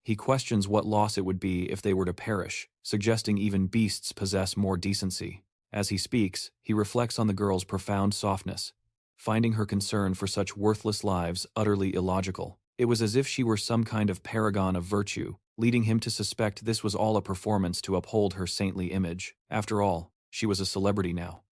He questions what loss it would be if they were to perish, suggesting even beasts possess more decency. As he speaks, he reflects on the girl's profound softness, finding her concern for such worthless lives utterly illogical. It was as if she were some kind of paragon of virtue, leading him to suspect this was all a performance to uphold her saintly image. After all, she was a celebrity now.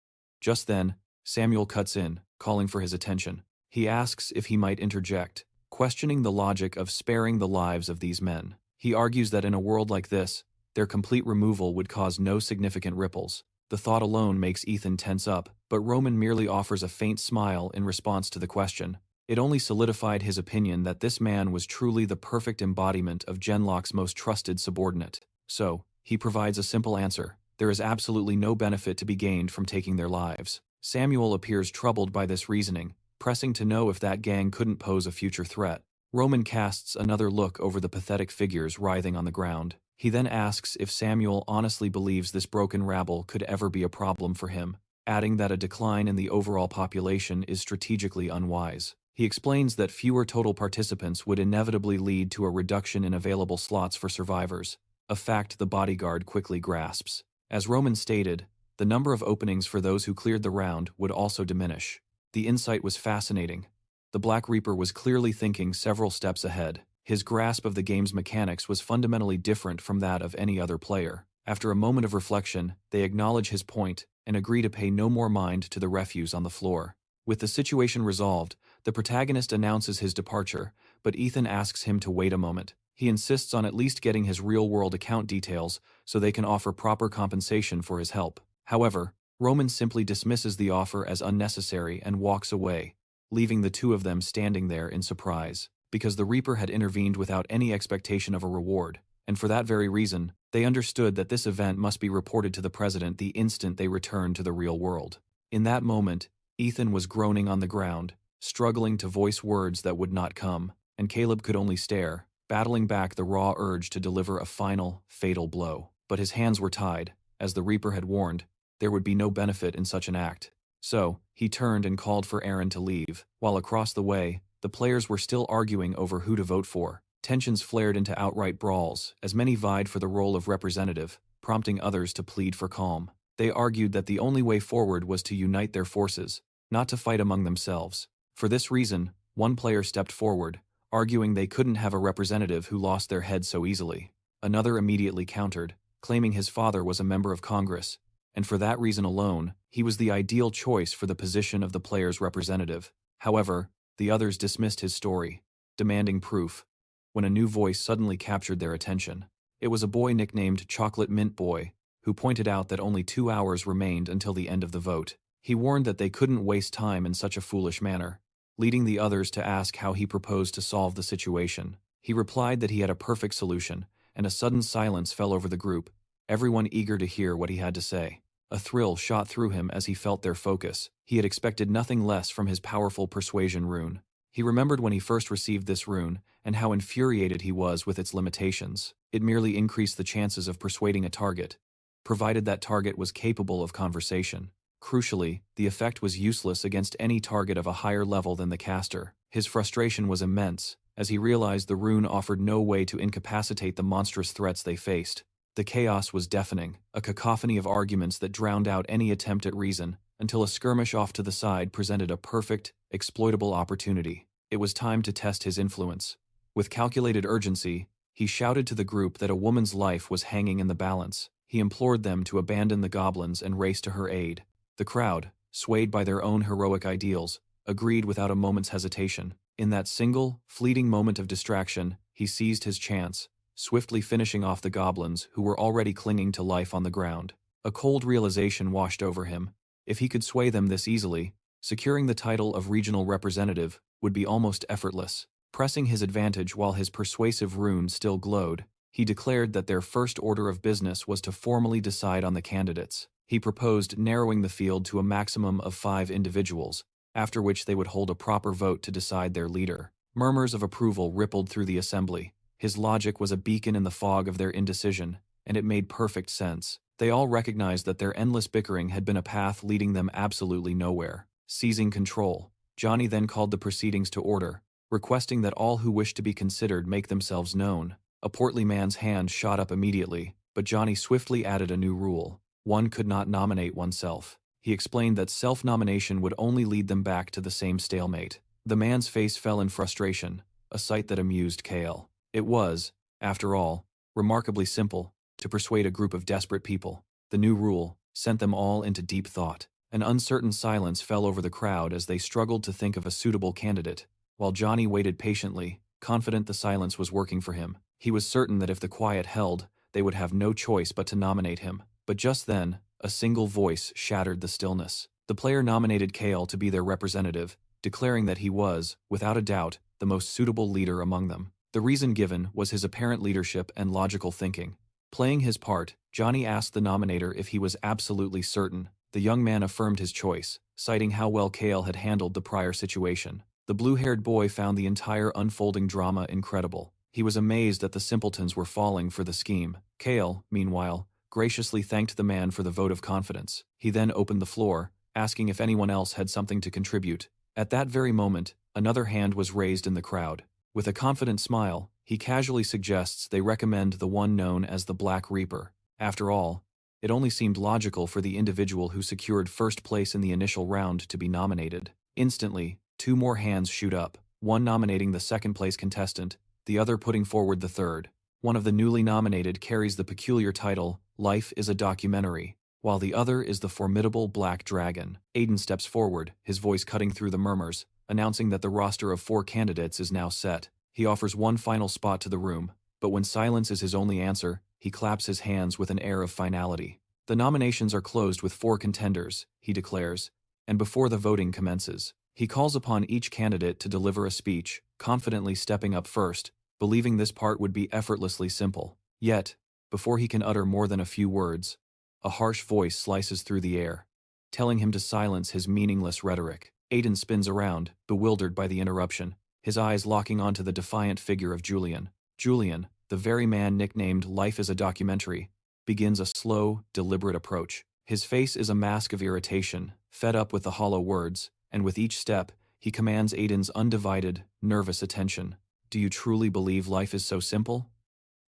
Just then, Samuel cuts in, calling for his attention. He asks if he might interject, questioning the logic of sparing the lives of these men. He argues that in a world like this, their complete removal would cause no significant ripples. The thought alone makes Ethan tense up, but Roman merely offers a faint smile in response to the question. It only solidified his opinion that this man was truly the perfect embodiment of Genlock's most trusted subordinate. So, he provides a simple answer. There is absolutely no benefit to be gained from taking their lives. Samuel appears troubled by this reasoning, pressing to know if that gang couldn't pose a future threat. Roman casts another look over the pathetic figures writhing on the ground. He then asks if Samuel honestly believes this broken rabble could ever be a problem for him, adding that a decline in the overall population is strategically unwise. He explains that fewer total participants would inevitably lead to a reduction in available slots for survivors, a fact the bodyguard quickly grasps. As Roman stated, the number of openings for those who cleared the round would also diminish. The insight was fascinating. The Black Reaper was clearly thinking several steps ahead. His grasp of the game's mechanics was fundamentally different from that of any other player. After a moment of reflection, they acknowledge his point and agree to pay no more mind to the refuse on the floor. With the situation resolved, the protagonist announces his departure, but Ethan asks him to wait a moment. He insists on at least getting his real-world account details so they can offer proper compensation for his help. However, Roman simply dismisses the offer as unnecessary and walks away, leaving the two of them standing there in surprise. Because the Reaper had intervened without any expectation of a reward, and for that very reason, they understood that this event must be reported to the president the instant they returned to the real world. In that moment, Ethan was groaning on the ground, struggling to voice words that would not come, and Caleb could only stare, battling back the raw urge to deliver a final, fatal blow. But his hands were tied. As the Reaper had warned, there would be no benefit in such an act. So, he turned and called for Aaron to leave, while across the way, the players were still arguing over who to vote for. Tensions flared into outright brawls, as many vied for the role of representative, prompting others to plead for calm. They argued that the only way forward was to unite their forces, not to fight among themselves. For this reason, one player stepped forward, arguing they couldn't have a representative who lost their head so easily. Another immediately countered, claiming his father was a member of Congress, and for that reason alone, he was the ideal choice for the position of the player's representative. However, the others dismissed his story, demanding proof, when a new voice suddenly captured their attention. It was a boy nicknamed Chocolate Mint Boy, who pointed out that only 2 hours remained until the end of the vote. He warned that they couldn't waste time in such a foolish manner, leading the others to ask how he proposed to solve the situation. He replied that he had a perfect solution, and a sudden silence fell over the group, everyone eager to hear what he had to say. A thrill shot through him as he felt their focus. He had expected nothing less from his powerful persuasion rune. He remembered when he first received this rune, and how infuriated he was with its limitations. It merely increased the chances of persuading a target, provided that target was capable of conversation. Crucially, the effect was useless against any target of a higher level than the caster. His frustration was immense, as he realized the rune offered no way to incapacitate the monstrous threats they faced. The chaos was deafening, a cacophony of arguments that drowned out any attempt at reason, until a skirmish off to the side presented a perfect, exploitable opportunity. It was time to test his influence. With calculated urgency, he shouted to the group that a woman's life was hanging in the balance. He implored them to abandon the goblins and race to her aid. The crowd, swayed by their own heroic ideals, agreed without a moment's hesitation. In that single, fleeting moment of distraction, he seized his chance, swiftly finishing off the goblins who were already clinging to life on the ground. A cold realization washed over him. If he could sway them this easily, securing the title of regional representative would be almost effortless. Pressing his advantage while his persuasive rune still glowed, he declared that their first order of business was to formally decide on the candidates. He proposed narrowing the field to a maximum of 5 individuals, after which they would hold a proper vote to decide their leader. Murmurs of approval rippled through the assembly. His logic was a beacon in the fog of their indecision, and it made perfect sense. They all recognized that their endless bickering had been a path leading them absolutely nowhere. Seizing control, Johnny then called the proceedings to order, requesting that all who wished to be considered make themselves known. A portly man's hand shot up immediately, but Johnny swiftly added a new rule. One could not nominate oneself. He explained that self-nomination would only lead them back to the same stalemate. The man's face fell in frustration, a sight that amused Kale. It was, after all, remarkably simple, to persuade a group of desperate people. The new rule sent them all into deep thought. An uncertain silence fell over the crowd as they struggled to think of a suitable candidate, while Johnny waited patiently, confident the silence was working for him. He was certain that if the quiet held, they would have no choice but to nominate him. But just then, a single voice shattered the stillness. The player nominated Kale to be their representative, declaring that he was, without a doubt, the most suitable leader among them. The reason given was his apparent leadership and logical thinking. Playing his part, Johnny asked the nominator if he was absolutely certain. The young man affirmed his choice, citing how well Kale had handled the prior situation. The blue-haired boy found the entire unfolding drama incredible. He was amazed that the simpletons were falling for the scheme. Kale, meanwhile, graciously thanked the man for the vote of confidence. He then opened the floor, asking if anyone else had something to contribute. At that very moment, another hand was raised in the crowd. With a confident smile, he casually suggests they recommend the one known as the Black Reaper. After all, it only seemed logical for the individual who secured first place in the initial round to be nominated. Instantly, two more hands shoot up, one nominating the second-place contestant, the other putting forward the third. One of the newly nominated carries the peculiar title, Life is a Documentary, while the other is the formidable Black Dragon. Aiden steps forward, his voice cutting through the murmurs, announcing that the roster of 4 candidates is now set. He offers one final spot to the room, but when silence is his only answer, he claps his hands with an air of finality. The nominations are closed with 4 contenders, he declares, and before the voting commences, he calls upon each candidate to deliver a speech, confidently stepping up first, believing this part would be effortlessly simple. Yet, before he can utter more than a few words, a harsh voice slices through the air, telling him to silence his meaningless rhetoric. Aiden spins around, bewildered by the interruption, his eyes locking onto the defiant figure of Julian. Julian, the very man nicknamed Life is a Documentary, begins a slow, deliberate approach. His face is a mask of irritation, fed up with the hollow words, and with each step, he commands Aiden's undivided, nervous attention. Do you truly believe life is so simple?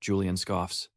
Julian scoffs.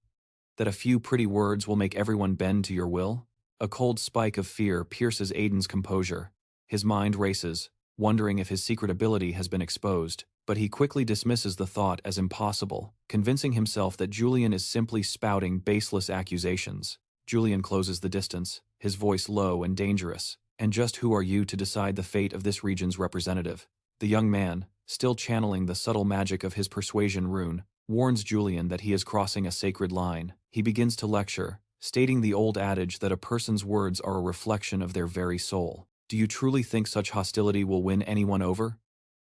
That a few pretty words will make everyone bend to your will? A cold spike of fear pierces Aiden's composure. His mind races, wondering if his secret ability has been exposed, but he quickly dismisses the thought as impossible, convincing himself that Julian is simply spouting baseless accusations. Julian closes the distance, his voice low and dangerous. And just who are you to decide the fate of this region's representative? The young man, still channeling the subtle magic of his persuasion rune, warns Julian that he is crossing a sacred line. He begins to lecture, stating the old adage that a person's words are a reflection of their very soul. Do you truly think such hostility will win anyone over?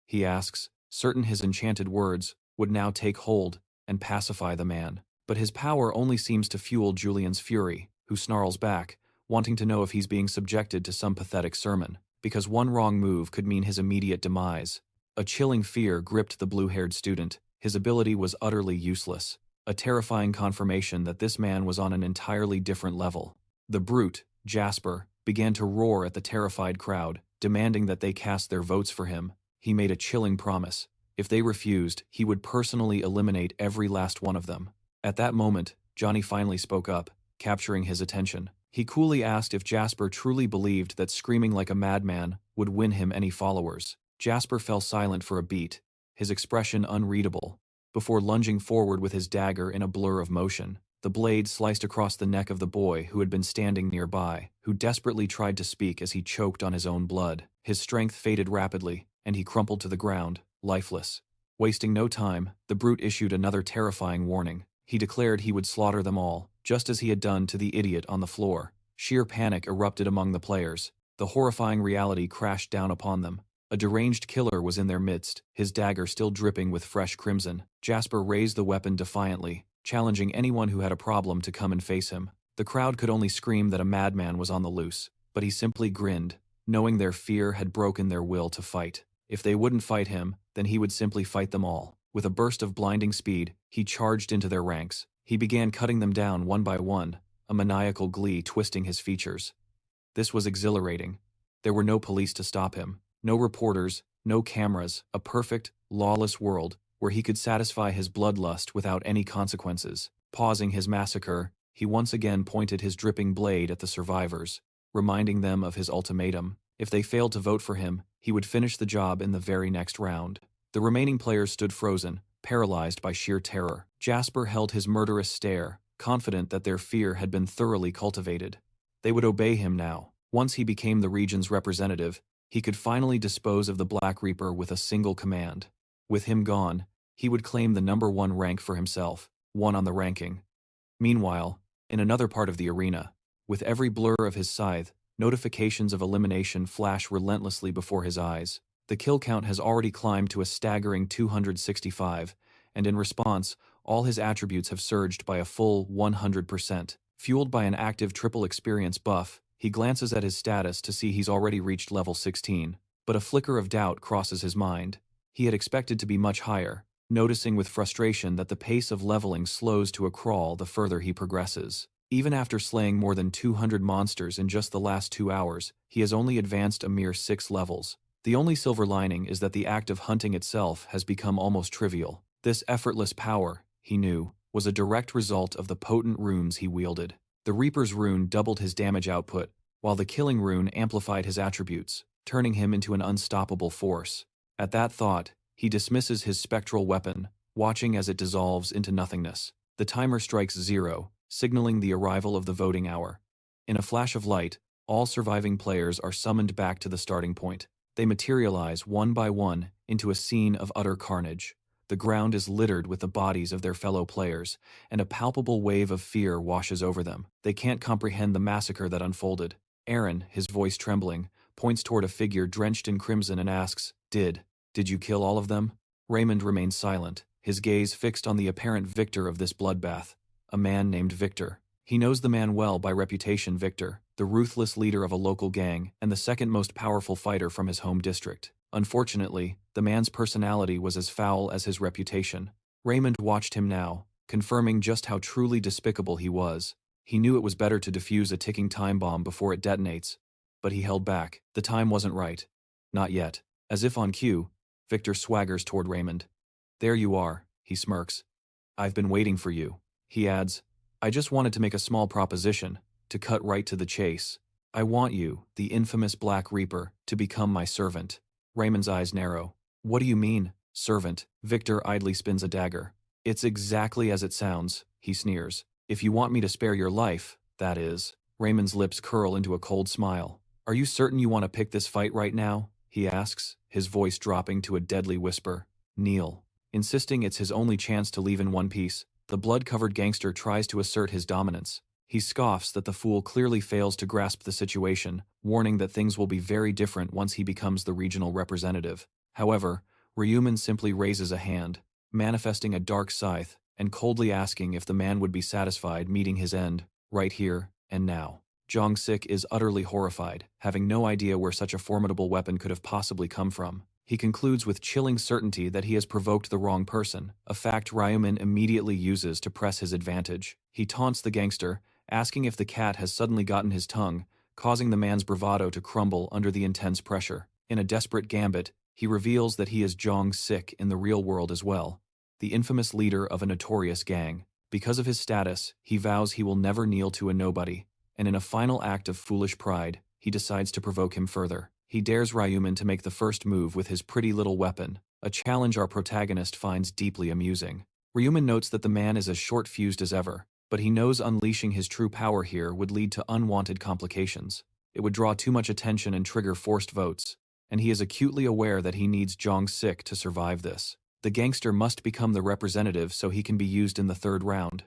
He asks, certain his enchanted words would now take hold and pacify the man. But his power only seems to fuel Julian's fury, who snarls back, wanting to know if he's being subjected to some pathetic sermon, because one wrong move could mean his immediate demise. A chilling fear gripped the blue-haired student. His ability was utterly useless, a terrifying confirmation that this man was on an entirely different level. The brute, Jasper, began to roar at the terrified crowd, demanding that they cast their votes for him. He made a chilling promise. If they refused, he would personally eliminate every last one of them. At that moment, Johnny finally spoke up, capturing his attention. He coolly asked if Jasper truly believed that screaming like a madman would win him any followers. Jasper fell silent for a beat, his expression unreadable, before lunging forward with his dagger in a blur of motion. The blade sliced across the neck of the boy who had been standing nearby, who desperately tried to speak as he choked on his own blood. His strength faded rapidly, and he crumpled to the ground, lifeless. Wasting no time, the brute issued another terrifying warning. He declared he would slaughter them all, just as he had done to the idiot on the floor. Sheer panic erupted among the players. The horrifying reality crashed down upon them. A deranged killer was in their midst, his dagger still dripping with fresh crimson. Jasper raised the weapon defiantly, challenging anyone who had a problem to come and face him. The crowd could only scream that a madman was on the loose, but he simply grinned, knowing their fear had broken their will to fight. If they wouldn't fight him, then he would simply fight them all. With a burst of blinding speed, he charged into their ranks. He began cutting them down one by one, a maniacal glee twisting his features. This was exhilarating. There were no police to stop him, no reporters, no cameras, a perfect, lawless world where he could satisfy his bloodlust without any consequences. Pausing his massacre, he once again pointed his dripping blade at the survivors, reminding them of his ultimatum. If they failed to vote for him, he would finish the job in the very next round. The remaining players stood frozen, paralyzed by sheer terror. Jasper held his murderous stare, confident that their fear had been thoroughly cultivated. They would obey him now. Once he became the region's representative, he could finally dispose of the Black Reaper with a single command. With him gone, he would claim the #1 rank for himself, one on the ranking. Meanwhile, in another part of the arena, with every blur of his scythe, notifications of elimination flash relentlessly before his eyes. The kill count has already climbed to a staggering 265, and in response, all his attributes have surged by a full 100%. Fueled by an active triple experience buff, he glances at his status to see he's already reached level 16, but a flicker of doubt crosses his mind. He had expected to be much higher, noticing with frustration that the pace of leveling slows to a crawl the further he progresses. Even after slaying more than 200 monsters in just the last 2 hours, he has only advanced a mere 6 levels. The only silver lining is that the act of hunting itself has become almost trivial. This effortless power, he knew, was a direct result of the potent runes he wielded. The Reaper's rune doubled his damage output, while the Killing rune amplified his attributes, turning him into an unstoppable force. At that thought, he dismisses his spectral weapon, watching as it dissolves into nothingness. The timer strikes 0, signaling the arrival of the voting hour. In a flash of light, all surviving players are summoned back to the starting point. They materialize one by one into a scene of utter carnage. The ground is littered with the bodies of their fellow players, and a palpable wave of fear washes over them. They can't comprehend the massacre that unfolded. Aaron, his voice trembling, points toward a figure drenched in crimson and asks, Did you kill all of them?" Raymond remains silent, his gaze fixed on the apparent victor of this bloodbath, a man named Victor. He knows the man well by reputation. Victor, the ruthless leader of a local gang and the second most powerful fighter from his home district. Unfortunately, the man's personality was as foul as his reputation. Raymond watched him now, confirming just how truly despicable he was. He knew it was better to defuse a ticking time bomb before it detonates, but he held back. The time wasn't right. Not yet. As if on cue, Victor swaggers toward Raymond. "There you are," he smirks. "I've been waiting for you." He adds, "I just wanted to make a small proposition, to cut right to the chase. I want you, the infamous Black Reaper, to become my servant." Raymond's eyes narrow. "What do you mean, servant?" Victor idly spins a dagger. "It's exactly as it sounds," he sneers. "If you want me to spare your life, that is." Raymond's lips curl into a cold smile. "Are you certain you want to pick this fight right now?" he asks, his voice dropping to a deadly whisper. "Kneel." Insisting it's his only chance to leave in one piece, the blood-covered gangster tries to assert his dominance. He scoffs that the fool clearly fails to grasp the situation, warning that things will be very different once he becomes the regional representative. However, Rune simply raises a hand, manifesting a dark scythe, and coldly asking if the man would be satisfied meeting his end, right here and now. Jong-sik is utterly horrified, having no idea where such a formidable weapon could have possibly come from. He concludes with chilling certainty that he has provoked the wrong person, a fact Rune immediately uses to press his advantage. He taunts the gangster, asking if the cat has suddenly gotten his tongue, causing the man's bravado to crumble under the intense pressure. In a desperate gambit, he reveals that he is Jong-sik in the real world as well, the infamous leader of a notorious gang. Because of his status, he vows he will never kneel to a nobody, and in a final act of foolish pride, he decides to provoke him further. He dares Rune to make the first move with his pretty little weapon, a challenge our protagonist finds deeply amusing. Rune notes that the man is as short-fused as ever, but he knows unleashing his true power here would lead to unwanted complications. It would draw too much attention and trigger forced votes, and he is acutely aware that he needs Jong-sik to survive this. The gangster must become the representative so he can be used in the third round.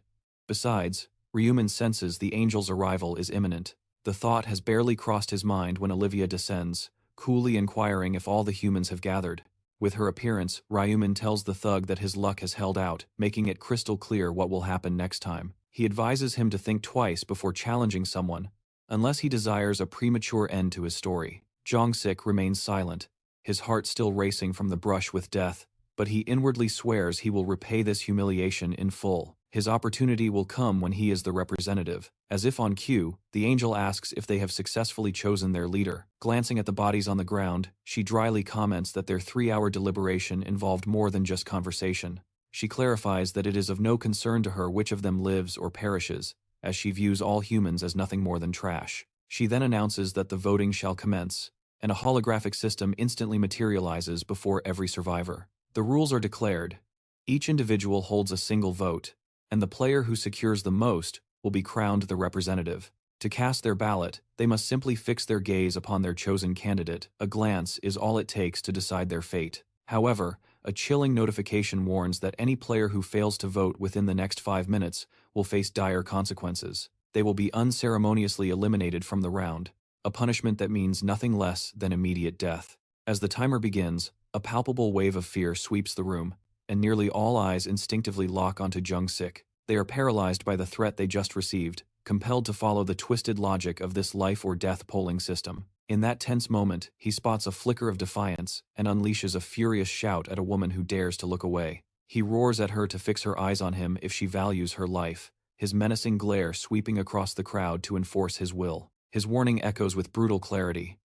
Besides, Rune senses the angel's arrival is imminent. The thought has barely crossed his mind when Olivia descends, coolly inquiring if all the humans have gathered. With her appearance, Rune tells the thug that his luck has held out, making it crystal clear what will happen next time. He advises him to think twice before challenging someone, unless he desires a premature end to his story. Jong-sik remains silent, his heart still racing from the brush with death, but he inwardly swears he will repay this humiliation in full. His opportunity will come when he is the representative. As if on cue, the angel asks if they have successfully chosen their leader. Glancing at the bodies on the ground, she dryly comments that their 3-hour deliberation involved more than just conversation. She clarifies that it is of no concern to her which of them lives or perishes, as she views all humans as nothing more than trash. She then announces that the voting shall commence, and a holographic system instantly materializes before every survivor. The rules are declared. Each individual holds a single vote, and the player who secures the most will be crowned the representative. To cast their ballot, they must simply fix their gaze upon their chosen candidate. A glance is all it takes to decide their fate. However, a chilling notification warns that any player who fails to vote within the next 5 minutes will face dire consequences. They will be unceremoniously eliminated from the round, a punishment that means nothing less than immediate death. As the timer begins, a palpable wave of fear sweeps the room, and nearly all eyes instinctively lock onto Jung-sik. They are paralyzed by the threat they just received, compelled to follow the twisted logic of this life-or-death polling system. In that tense moment, he spots a flicker of defiance and unleashes a furious shout at a woman who dares to look away. He roars at her to fix her eyes on him if she values her life, his menacing glare sweeping across the crowd to enforce his will. His warning echoes with brutal clarity.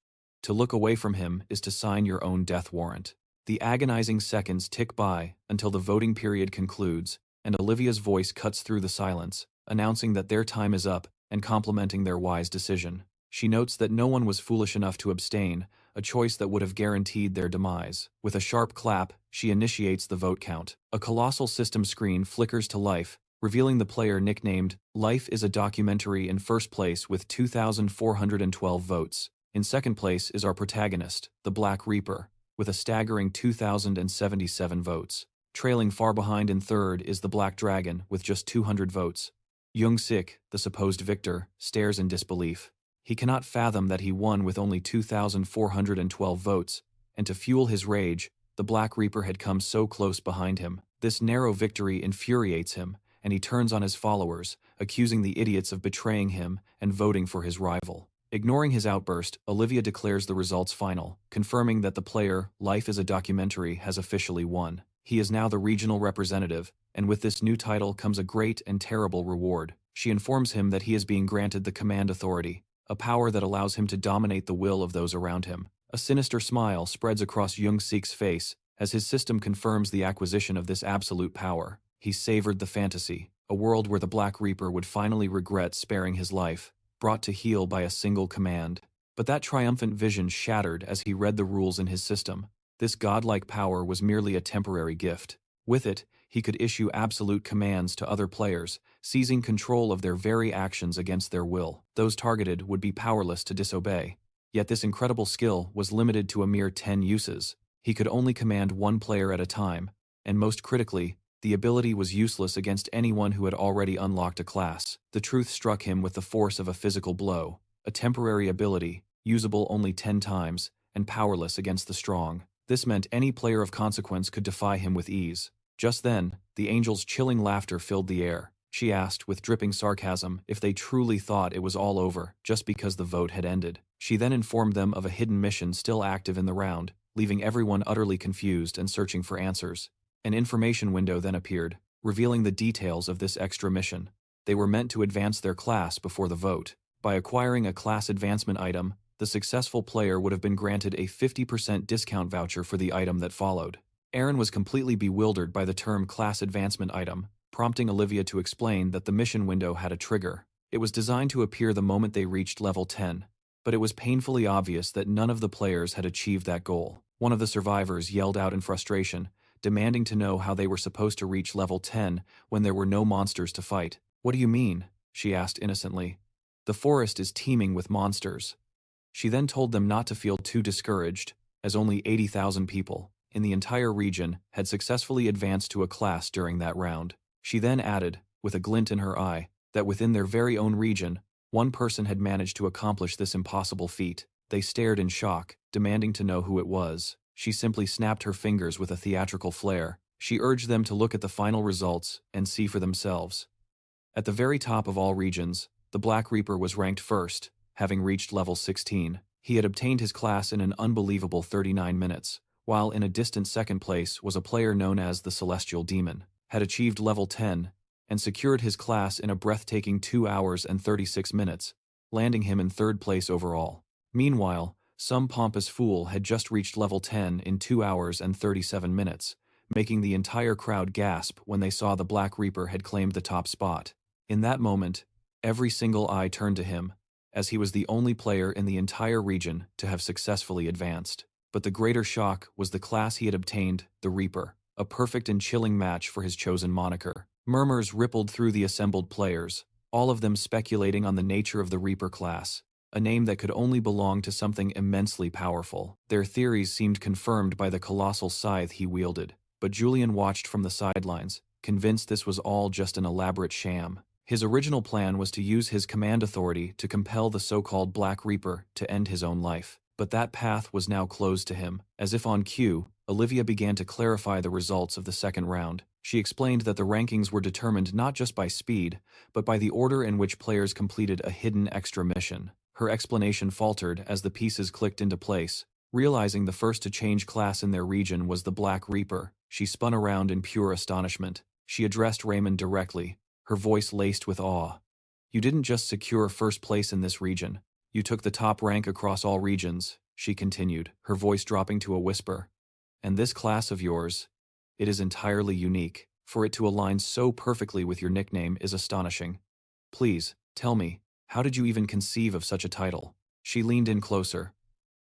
To look away from him is to sign your own death warrant. The agonizing seconds tick by until the voting period concludes, and Olivia's voice cuts through the silence, announcing that their time is up and complimenting their wise decision. She notes that no one was foolish enough to abstain, a choice that would have guaranteed their demise. With a sharp clap, she initiates the vote count. A colossal system screen flickers to life, revealing the player nicknamed Life is a Documentary in first place with 2,412 votes. In second place is our protagonist, the Black Reaper, with a staggering 2,077 votes. Trailing far behind in third is the Black Dragon with just 200 votes. Jung-sik, the supposed victor, stares in disbelief. He cannot fathom that he won with only 2,412 votes, and to fuel his rage, the Black Reaper had come so close behind him. This narrow victory infuriates him, and he turns on his followers, accusing the idiots of betraying him and voting for his rival. Ignoring his outburst, Olivia declares the results final, confirming that the player, Life is a Documentary, has officially won. He is now the regional representative, and with this new title comes a great and terrible reward. She informs him that he is being granted the command authority, a power that allows him to dominate the will of those around him. A sinister smile spreads across Jung-sik's face as his system confirms the acquisition of this absolute power. He savored the fantasy, a world where the Black Reaper would finally regret sparing his life, brought to heel by a single command. But that triumphant vision shattered as he read the rules in his system. This godlike power was merely a temporary gift. With it, he could issue absolute commands to other players, seizing control of their very actions against their will. Those targeted would be powerless to disobey. Yet this incredible skill was limited to a mere 10 uses. He could only command one player at a time, and most critically, the ability was useless against anyone who had already unlocked a class. The truth struck him with the force of a physical blow, a temporary ability, usable only 10 times, and powerless against the strong. This meant any player of consequence could defy him with ease. Just then, the angel's chilling laughter filled the air. She asked with dripping sarcasm if they truly thought it was all over just because the vote had ended. She then informed them of a hidden mission still active in the round, leaving everyone utterly confused and searching for answers. An information window then appeared, revealing the details of this extra mission. They were meant to advance their class before the vote. By acquiring a class advancement item, the successful player would have been granted a 50% discount voucher for the item that followed. Aaron was completely bewildered by the term class advancement item, prompting Olivia to explain that the mission window had a trigger. It was designed to appear the moment they reached level 10, but it was painfully obvious that none of the players had achieved that goal. One of the survivors yelled out in frustration, demanding to know how they were supposed to reach level 10 when there were no monsters to fight. "What do you mean?" she asked innocently. "The forest is teeming with monsters." She then told them not to feel too discouraged, as only 80,000 people in the entire region had successfully advanced to a class during that round. She then added, with a glint in her eye, that within their very own region, one person had managed to accomplish this impossible feat. They stared in shock, demanding to know who it was. She simply snapped her fingers with a theatrical flair. She urged them to look at the final results and see for themselves. At the very top of all regions, the Black Reaper was ranked first, having reached level 16. He had obtained his class in an unbelievable 39 minutes, while in a distant second place was a player known as the Celestial Demon. Had achieved level 10 and secured his class in a breathtaking 2 hours and 36 minutes, landing him in third place overall. Meanwhile, some pompous fool had just reached level 10 in 2 hours and 37 minutes, making the entire crowd gasp when they saw the Black Reaper had claimed the top spot. In that moment, every single eye turned to him, as he was the only player in the entire region to have successfully advanced. But the greater shock was the class he had obtained, the Reaper, a perfect and chilling match for his chosen moniker. Murmurs rippled through the assembled players, all of them speculating on the nature of the Reaper class, a name that could only belong to something immensely powerful. Their theories seemed confirmed by the colossal scythe he wielded, but Julian watched from the sidelines, convinced this was all just an elaborate sham. His original plan was to use his command authority to compel the so-called Black Reaper to end his own life. But that path was now closed to him. As if on cue, Olivia began to clarify the results of the second round. She explained that the rankings were determined not just by speed, but by the order in which players completed a hidden extra mission. Her explanation faltered as the pieces clicked into place. Realizing the first to change class in their region was the Black Reaper, she spun around in pure astonishment. She addressed Raymond directly, her voice laced with awe. "You didn't just secure first place in this region. You took the top rank across all regions," she continued, her voice dropping to a whisper. "And this class of yours, it is entirely unique. For it to align so perfectly with your nickname is astonishing. Please, tell me, how did you even conceive of such a title?" She leaned in closer.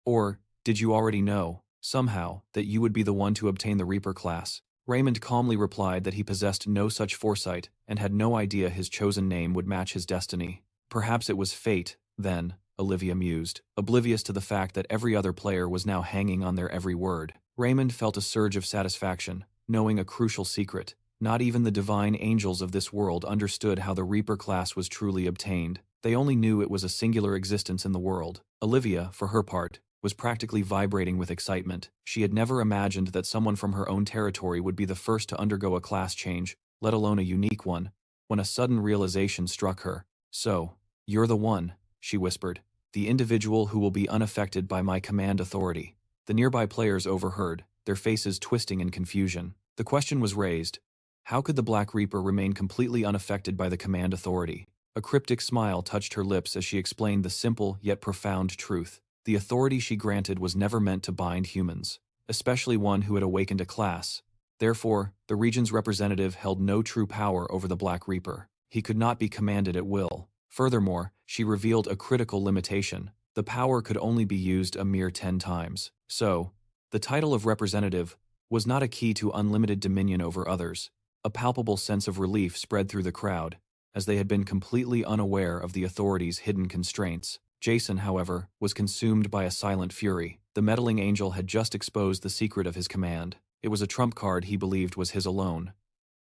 "Or, did you already know, somehow, that you would be the one to obtain the Reaper class?" Raymond calmly replied that he possessed no such foresight and had no idea his chosen name would match his destiny. Perhaps it was fate, then, Olivia mused, oblivious to the fact that every other player was now hanging on their every word. Raymond felt a surge of satisfaction, knowing a crucial secret. Not even the divine angels of this world understood how the Reaper class was truly obtained. They only knew it was a singular existence in the world. Olivia, for her part, was practically vibrating with excitement. She had never imagined that someone from her own territory would be the first to undergo a class change, let alone a unique one, when a sudden realization struck her. "So, you're the one," she whispered, "the individual who will be unaffected by my command authority." The nearby players overheard, their faces twisting in confusion. The question was raised: how could the Black Reaper remain completely unaffected by the command authority? A cryptic smile touched her lips as she explained the simple yet profound truth. The authority she granted was never meant to bind humans, especially one who had awakened a class. Therefore, the region's representative held no true power over the Black Reaper. He could not be commanded at will. Furthermore, she revealed a critical limitation. The power could only be used a mere 10 times. So, the title of representative was not a key to unlimited dominion over others. A palpable sense of relief spread through the crowd, as they had been completely unaware of the authority's hidden constraints. Jason, however, was consumed by a silent fury. The meddling angel had just exposed the secret of his command. It was a trump card he believed was his alone.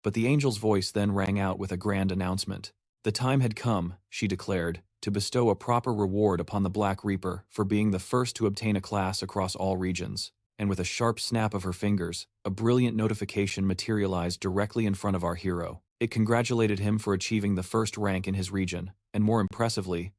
But the angel's voice then rang out with a grand announcement. The time had come, she declared, to bestow a proper reward upon the Black Reaper for being the first to obtain a class across all regions. And with a sharp snap of her fingers, a brilliant notification materialized directly in front of our hero. It congratulated him for achieving the first rank in his region, and more impressively,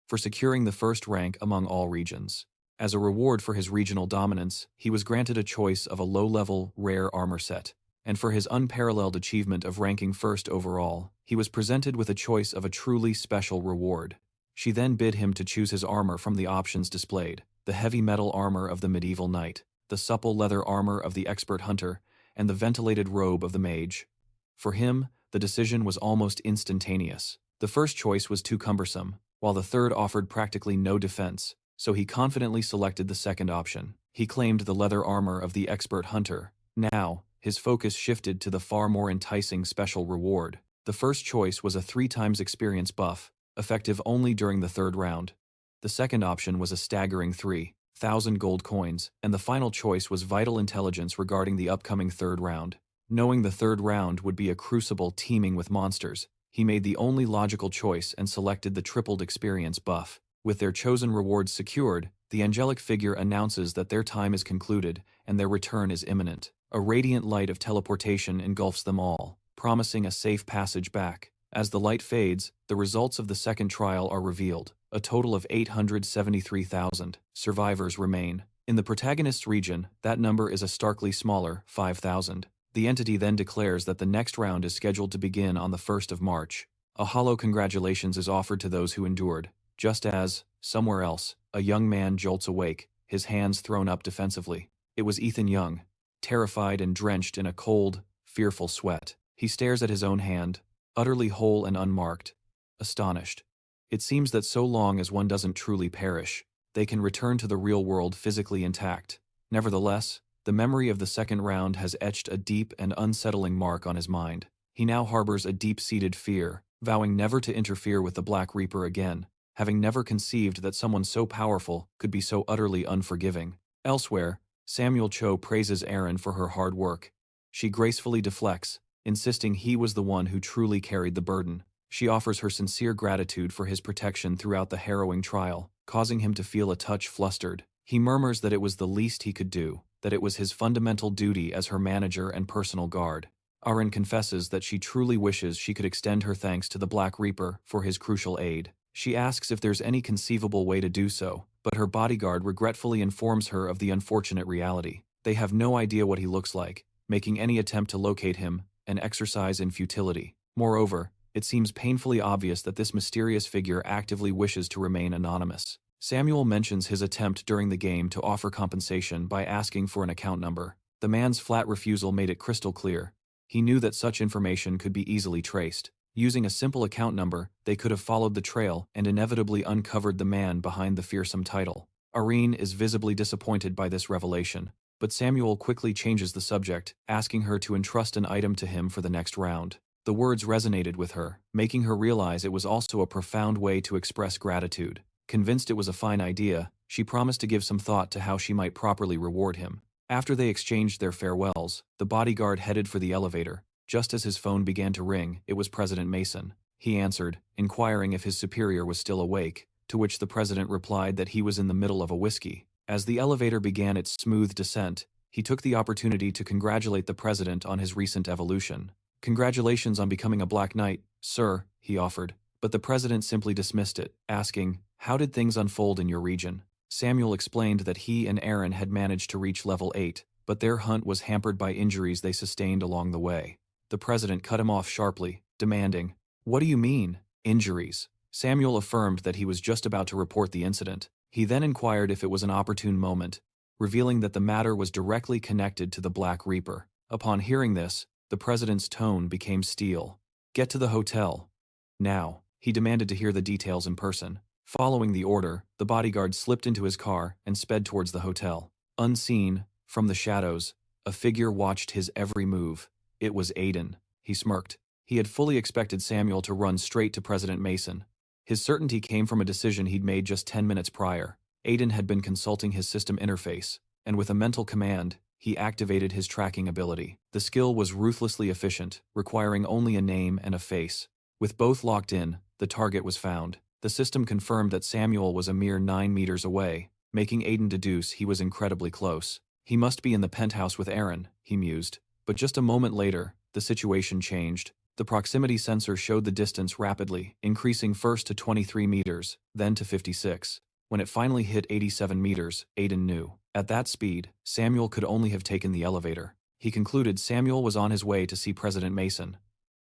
for securing the first rank among all regions. As a reward for his regional dominance, he was granted a choice of a low-level, rare armor set. And for his unparalleled achievement of ranking first overall, he was presented with a choice of a truly special reward. She then bid him to choose his armor from the options displayed: the heavy metal armor of the medieval knight, the supple leather armor of the expert hunter, and the ventilated robe of the mage. For him, the decision was almost instantaneous. The first choice was too cumbersome, while the third offered practically no defense, so he confidently selected the second option. He claimed the leather armor of the expert hunter. Now, his focus shifted to the far more enticing special reward. The first choice was a 3 times experience buff, effective only during the third round. The second option was a staggering 3,000 gold coins, and the final choice was vital intelligence regarding the upcoming third round. Knowing the third round would be a crucible teeming with monsters, he made the only logical choice and selected the tripled experience buff. With their chosen rewards secured, the angelic figure announces that their time is concluded and their return is imminent. A radiant light of teleportation engulfs them all, promising a safe passage back. As the light fades, the results of the second trial are revealed. A total of 873,000 survivors remain. In the protagonist's region, that number is a starkly smaller 5,000. The entity then declares that the next round is scheduled to begin on the 1st of March. A hollow congratulations is offered to those who endured, just as, somewhere else, a young man jolts awake, his hands thrown up defensively. It was Ethan Young, terrified and drenched in a cold, fearful sweat. He stares at his own hand, utterly whole and unmarked, astonished. It seems that so long as one doesn't truly perish, they can return to the real world physically intact. Nevertheless, the memory of the second round has etched a deep and unsettling mark on his mind. He now harbors a deep-seated fear, vowing never to interfere with the Black Reaper again, having never conceived that someone so powerful could be so utterly unforgiving. Elsewhere, Samuel Cho praises Erin for her hard work. She gracefully deflects, insisting he was the one who truly carried the burden. She offers her sincere gratitude for his protection throughout the harrowing trial, causing him to feel a touch flustered. He murmurs that it was the least he could do, that it was his fundamental duty as her manager and personal guard. Erin confesses that she truly wishes she could extend her thanks to the Black Reaper for his crucial aid. She asks if there's any conceivable way to do so, but her bodyguard regretfully informs her of the unfortunate reality. They have no idea what he looks like, making any attempt to locate him an exercise in futility. Moreover, it seems painfully obvious that this mysterious figure actively wishes to remain anonymous. Samuel mentions his attempt during the game to offer compensation by asking for an account number. The man's flat refusal made it crystal clear. He knew that such information could be easily traced. Using a simple account number, they could have followed the trail and inevitably uncovered the man behind the fearsome title. Irene is visibly disappointed by this revelation, but Samuel quickly changes the subject, asking her to entrust an item to him for the next round. The words resonated with her, making her realize it was also a profound way to express gratitude. Convinced it was a fine idea, she promised to give some thought to how she might properly reward him. After they exchanged their farewells, the bodyguard headed for the elevator. Just as his phone began to ring, it was President Mason. He answered, inquiring if his superior was still awake, to which the president replied that he was in the middle of a whiskey. As the elevator began its smooth descent, he took the opportunity to congratulate the president on his recent evolution. "Congratulations on becoming a Black Knight, sir," he offered, but the president simply dismissed it, asking, "How did things unfold in your region?" Samuel explained that he and Erin had managed to reach level 8, but their hunt was hampered by injuries they sustained along the way. The president cut him off sharply, demanding, "What do you mean, injuries?" Samuel affirmed that he was just about to report the incident. He then inquired if it was an opportune moment, revealing that the matter was directly connected to the Black Reaper. Upon hearing this, the president's tone became steel. "Get to the hotel. Now." He demanded to hear the details in person. Following the order, the bodyguard slipped into his car and sped towards the hotel. Unseen, from the shadows, a figure watched his every move. It was Aiden. He smirked. He had fully expected Samuel to run straight to President Mason. His certainty came from a decision he'd made just 10 minutes prior. Aiden had been consulting his system interface, and with a mental command, he activated his tracking ability. The skill was ruthlessly efficient, requiring only a name and a face. With both locked in, the target was found. The system confirmed that Samuel was a mere 9 meters away, making Aiden deduce he was incredibly close. He must be in the penthouse with Erin, he mused. But just a moment later, the situation changed. The proximity sensor showed the distance rapidly, increasing first to 23 meters, then to 56. When it finally hit 87 meters, Aiden knew. At that speed, Samuel could only have taken the elevator. He concluded Samuel was on his way to see President Mason.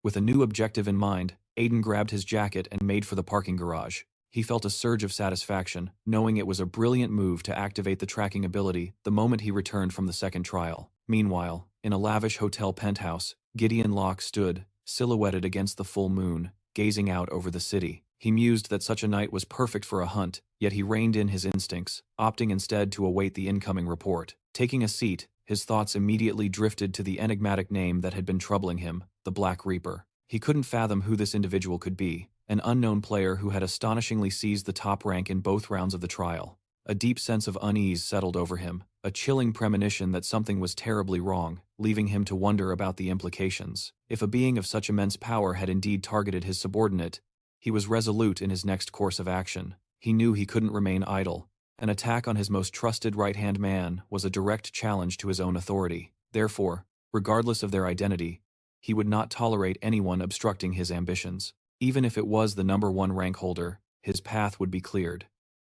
With a new objective in mind, Aiden grabbed his jacket and made for the parking garage. He felt a surge of satisfaction, knowing it was a brilliant move to activate the tracking ability the moment he returned from the second trial. Meanwhile, in a lavish hotel penthouse, Gideon Locke stood, silhouetted against the full moon, gazing out over the city. He mused that such a night was perfect for a hunt, yet he reined in his instincts, opting instead to await the incoming report. Taking a seat, his thoughts immediately drifted to the enigmatic name that had been troubling him, the Black Reaper. He couldn't fathom who this individual could be, an unknown player who had astonishingly seized the top rank in both rounds of the trial. A deep sense of unease settled over him, a chilling premonition that something was terribly wrong, leaving him to wonder about the implications. If a being of such immense power had indeed targeted his subordinate, he was resolute in his next course of action. He knew he couldn't remain idle. An attack on his most trusted right-hand man was a direct challenge to his own authority. Therefore, regardless of their identity, he would not tolerate anyone obstructing his ambitions. Even if it was the #1 rank holder, his path would be cleared.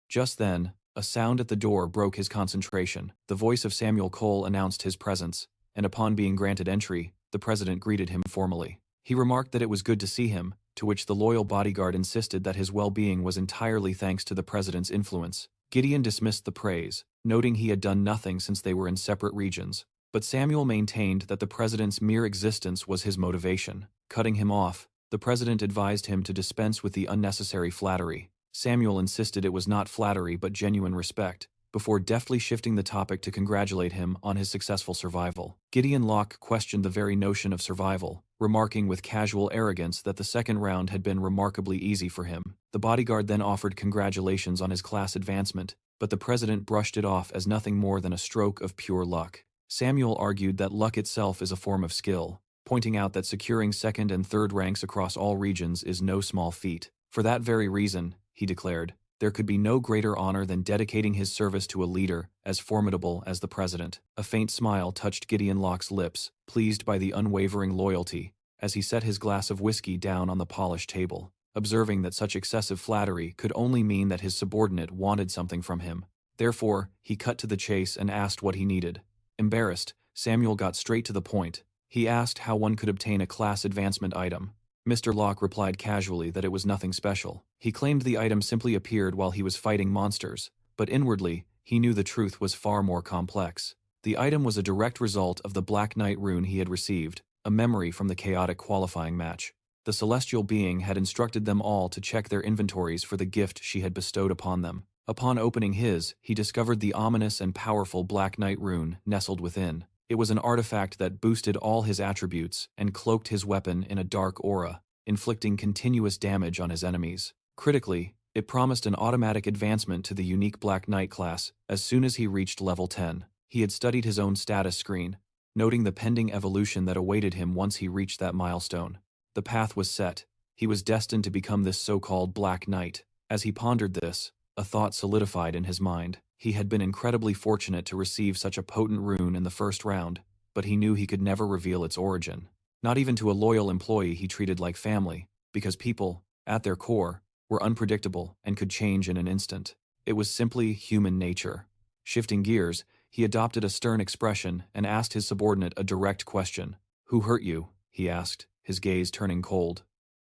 Just then, a sound at the door broke his concentration. The voice of Samuel Cole announced his presence, and upon being granted entry, the president greeted him formally. He remarked that it was good to see him, to which the loyal bodyguard insisted that his well-being was entirely thanks to the president's influence. Gideon dismissed the praise, noting he had done nothing since they were in separate regions. But Samuel maintained that the president's mere existence was his motivation. Cutting him off, the president advised him to dispense with the unnecessary flattery. Samuel insisted it was not flattery but genuine respect, before deftly shifting the topic to congratulate him on his successful survival. Gideon Locke questioned the very notion of survival, remarking with casual arrogance that the second round had been remarkably easy for him. The bodyguard then offered congratulations on his class advancement, but the president brushed it off as nothing more than a stroke of pure luck. Samuel argued that luck itself is a form of skill, pointing out that securing second and third ranks across all regions is no small feat. For that very reason, he declared, there could be no greater honor than dedicating his service to a leader as formidable as the president. A faint smile touched Gideon Locke's lips, pleased by the unwavering loyalty, as he set his glass of whiskey down on the polished table, observing that such excessive flattery could only mean that his subordinate wanted something from him. Therefore, he cut to the chase and asked what he needed. Embarrassed, Samuel got straight to the point. He asked how one could obtain a class advancement item. Mr. Locke replied casually that it was nothing special. He claimed the item simply appeared while he was fighting monsters, but inwardly, he knew the truth was far more complex. The item was a direct result of the Black Knight rune he had received, a memory from the chaotic qualifying match. The celestial being had instructed them all to check their inventories for the gift she had bestowed upon them. Upon opening his, he discovered the ominous and powerful Black Knight rune nestled within. It was an artifact that boosted all his attributes and cloaked his weapon in a dark aura, inflicting continuous damage on his enemies. Critically, it promised an automatic advancement to the unique Black Knight class as soon as he reached level 10. He had studied his own status screen, noting the pending evolution that awaited him once he reached that milestone. The path was set. He was destined to become this so-called Black Knight. As he pondered this, a thought solidified in his mind. He had been incredibly fortunate to receive such a potent rune in the first round, but he knew he could never reveal its origin. Not even to a loyal employee he treated like family, because people, at their core, were unpredictable and could change in an instant. It was simply human nature. Shifting gears, he adopted a stern expression and asked his subordinate a direct question. "Who hurt you?" he asked, his gaze turning cold.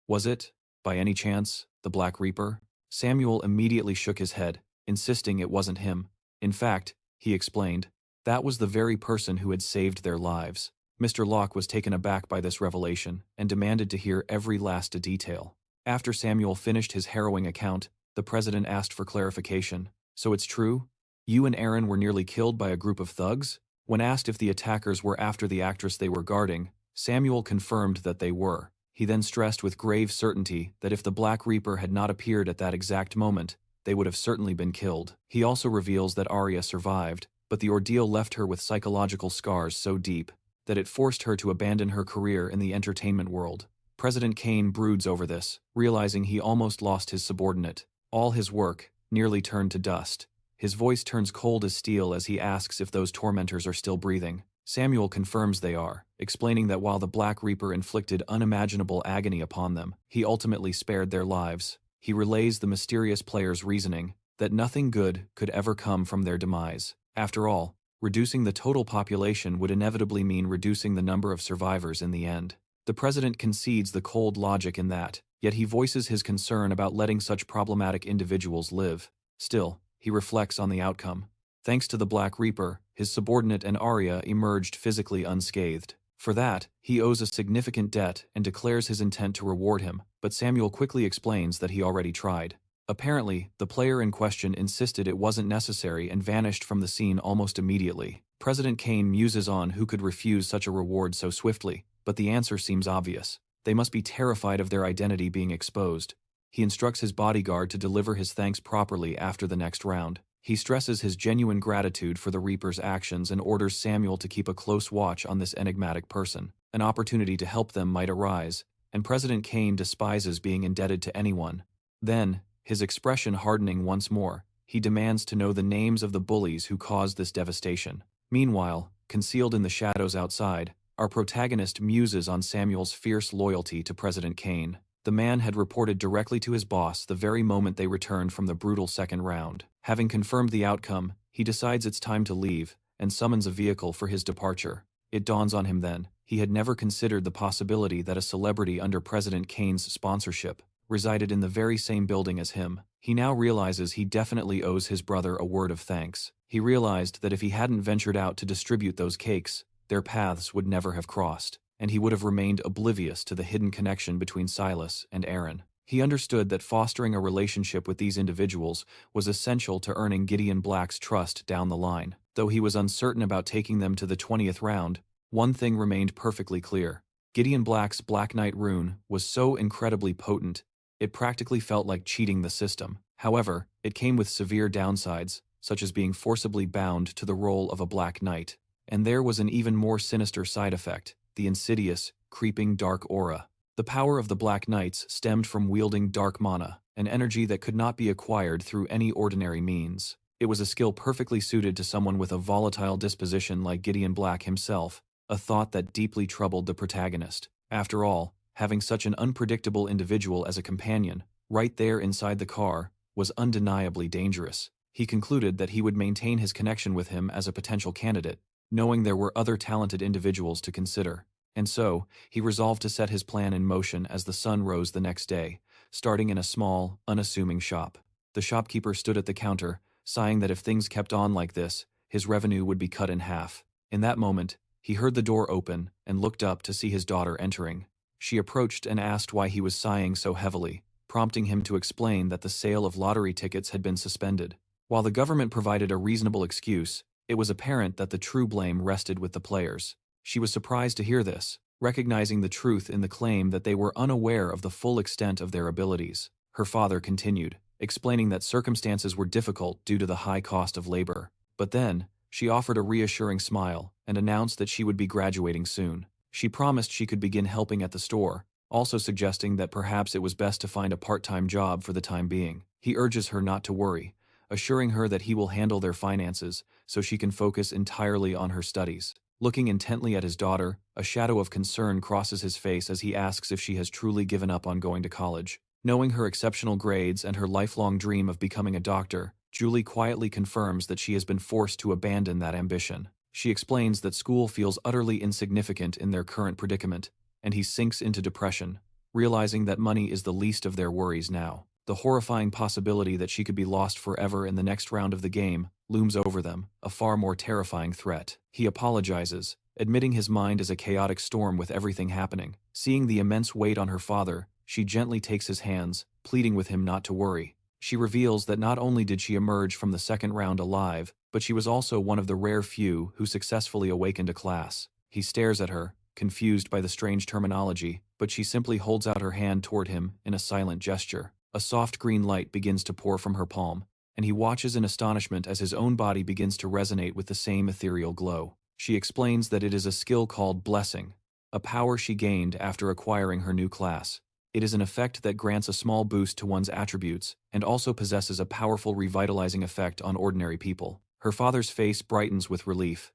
"Was it, by any chance, the Black Reaper?" Samuel immediately shook his head, insisting it wasn't him. In fact, he explained, that was the very person who had saved their lives. Mr. Locke was taken aback by this revelation and demanded to hear every last detail. After Samuel finished his harrowing account, the president asked for clarification. "So it's true? You and Aaron were nearly killed by a group of thugs?" When asked if the attackers were after the actress they were guarding, Samuel confirmed that they were. He then stressed with grave certainty that if the Black Reaper had not appeared at that exact moment, they would have certainly been killed. He also reveals that Arya survived, but the ordeal left her with psychological scars so deep that it forced her to abandon her career in the entertainment world. President Kane broods over this, realizing he almost lost his subordinate. All his work, nearly turned to dust. His voice turns cold as steel as he asks if those tormentors are still breathing. Samuel confirms they are, explaining that while the Black Reaper inflicted unimaginable agony upon them, he ultimately spared their lives. He relays the mysterious player's reasoning, that nothing good could ever come from their demise. After all, reducing the total population would inevitably mean reducing the number of survivors in the end. The president concedes the cold logic in that, yet he voices his concern about letting such problematic individuals live. Still, he reflects on the outcome. Thanks to the Black Reaper, his subordinate and Arya emerged physically unscathed. For that, he owes a significant debt and declares his intent to reward him, but Samuel quickly explains that he already tried. Apparently, the player in question insisted it wasn't necessary and vanished from the scene almost immediately. President Kane muses on who could refuse such a reward so swiftly, but the answer seems obvious. They must be terrified of their identity being exposed. He instructs his bodyguard to deliver his thanks properly after the next round. He stresses his genuine gratitude for the Reaper's actions and orders Samuel to keep a close watch on this enigmatic person. An opportunity to help them might arise, and President Kane despises being indebted to anyone. Then, his expression hardening once more, he demands to know the names of the bullies who caused this devastation. Meanwhile, concealed in the shadows outside, our protagonist muses on Samuel's fierce loyalty to President Kane. The man had reported directly to his boss the very moment they returned from the brutal second round. Having confirmed the outcome, he decides it's time to leave and summons a vehicle for his departure. It dawns on him then, he had never considered the possibility that a celebrity under President Kane's sponsorship resided in the very same building as him. He now realizes he definitely owes his brother a word of thanks. He realized that if he hadn't ventured out to distribute those cakes, their paths would never have crossed, and he would have remained oblivious to the hidden connection between Silas and Aaron. He understood that fostering a relationship with these individuals was essential to earning Gideon Black's trust down the line. Though he was uncertain about taking them to the 20th round, one thing remained perfectly clear. Gideon Black's Black Knight rune was so incredibly potent, it practically felt like cheating the system. However, it came with severe downsides, such as being forcibly bound to the role of a Black Knight. And there was an even more sinister side effect, the insidious, creeping dark aura. The power of the Black Knights stemmed from wielding dark mana, an energy that could not be acquired through any ordinary means. It was a skill perfectly suited to someone with a volatile disposition like Gideon Black himself, a thought that deeply troubled the protagonist. After all, having such an unpredictable individual as a companion, right there inside the car, was undeniably dangerous. He concluded that he would maintain his connection with him as a potential candidate, knowing there were other talented individuals to consider. And so, he resolved to set his plan in motion as the sun rose the next day, starting in a small, unassuming shop. The shopkeeper stood at the counter, sighing that if things kept on like this, his revenue would be cut in half. In that moment, he heard the door open and looked up to see his daughter entering. She approached and asked why he was sighing so heavily, prompting him to explain that the sale of lottery tickets had been suspended. While the government provided a reasonable excuse, it was apparent that the true blame rested with the players. She was surprised to hear this, recognizing the truth in the claim that they were unaware of the full extent of their abilities. Her father continued, explaining that circumstances were difficult due to the high cost of labor. But then, she offered a reassuring smile and announced that she would be graduating soon. She promised she could begin helping at the store, also suggesting that perhaps it was best to find a part-time job for the time being. He urges her not to worry, assuring her that he will handle their finances so she can focus entirely on her studies. Looking intently at his daughter, a shadow of concern crosses his face as he asks if she has truly given up on going to college. Knowing her exceptional grades and her lifelong dream of becoming a doctor, Julie quietly confirms that she has been forced to abandon that ambition. She explains that school feels utterly insignificant in their current predicament, and he sinks into depression, realizing that money is the least of their worries now. The horrifying possibility that she could be lost forever in the next round of the game looms over them, a far more terrifying threat. He apologizes, admitting his mind is a chaotic storm with everything happening. Seeing the immense weight on her father, she gently takes his hands, pleading with him not to worry. She reveals that not only did she emerge from the second round alive, but she was also one of the rare few who successfully awakened a class. He stares at her, confused by the strange terminology, but she simply holds out her hand toward him in a silent gesture. A soft green light begins to pour from her palm, and he watches in astonishment as his own body begins to resonate with the same ethereal glow. She explains that it is a skill called blessing, a power she gained after acquiring her new class. It is an effect that grants a small boost to one's attributes and also possesses a powerful revitalizing effect on ordinary people. Her father's face brightens with relief.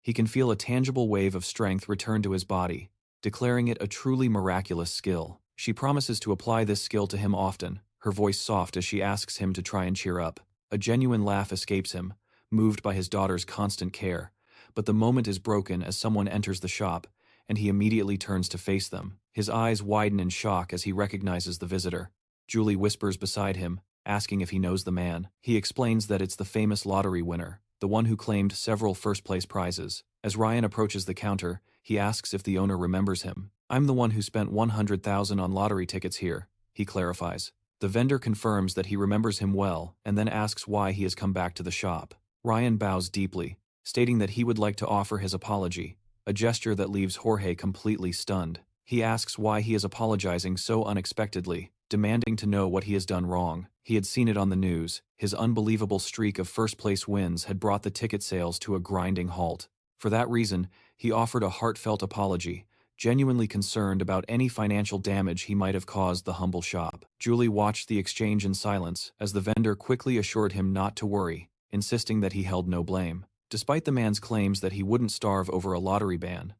He can feel a tangible wave of strength return to his body, declaring it a truly miraculous skill. She promises to apply this skill to him often, her voice soft as she asks him to try and cheer up. A genuine laugh escapes him, moved by his daughter's constant care, but the moment is broken as someone enters the shop, and he immediately turns to face them. His eyes widen in shock as he recognizes the visitor. Julie whispers beside him, asking if he knows the man. He explains that it's the famous lottery winner, the one who claimed several first-place prizes. As Ryan approaches the counter, he asks if the owner remembers him. "I'm the one who spent $100,000 on lottery tickets here," he clarifies. The vendor confirms that he remembers him well and then asks why he has come back to the shop. Ryan bows deeply, stating that he would like to offer his apology, a gesture that leaves Jorge completely stunned. He asks why he is apologizing so unexpectedly, demanding to know what he has done wrong. He had seen it on the news. His unbelievable streak of first-place wins had brought the ticket sales to a grinding halt. For that reason, he offered a heartfelt apology, genuinely concerned about any financial damage he might have caused the humble shop. Julie watched the exchange in silence as the vendor quickly assured him not to worry, insisting that he held no blame. Despite the man's claims that he wouldn't starve over a lottery ban,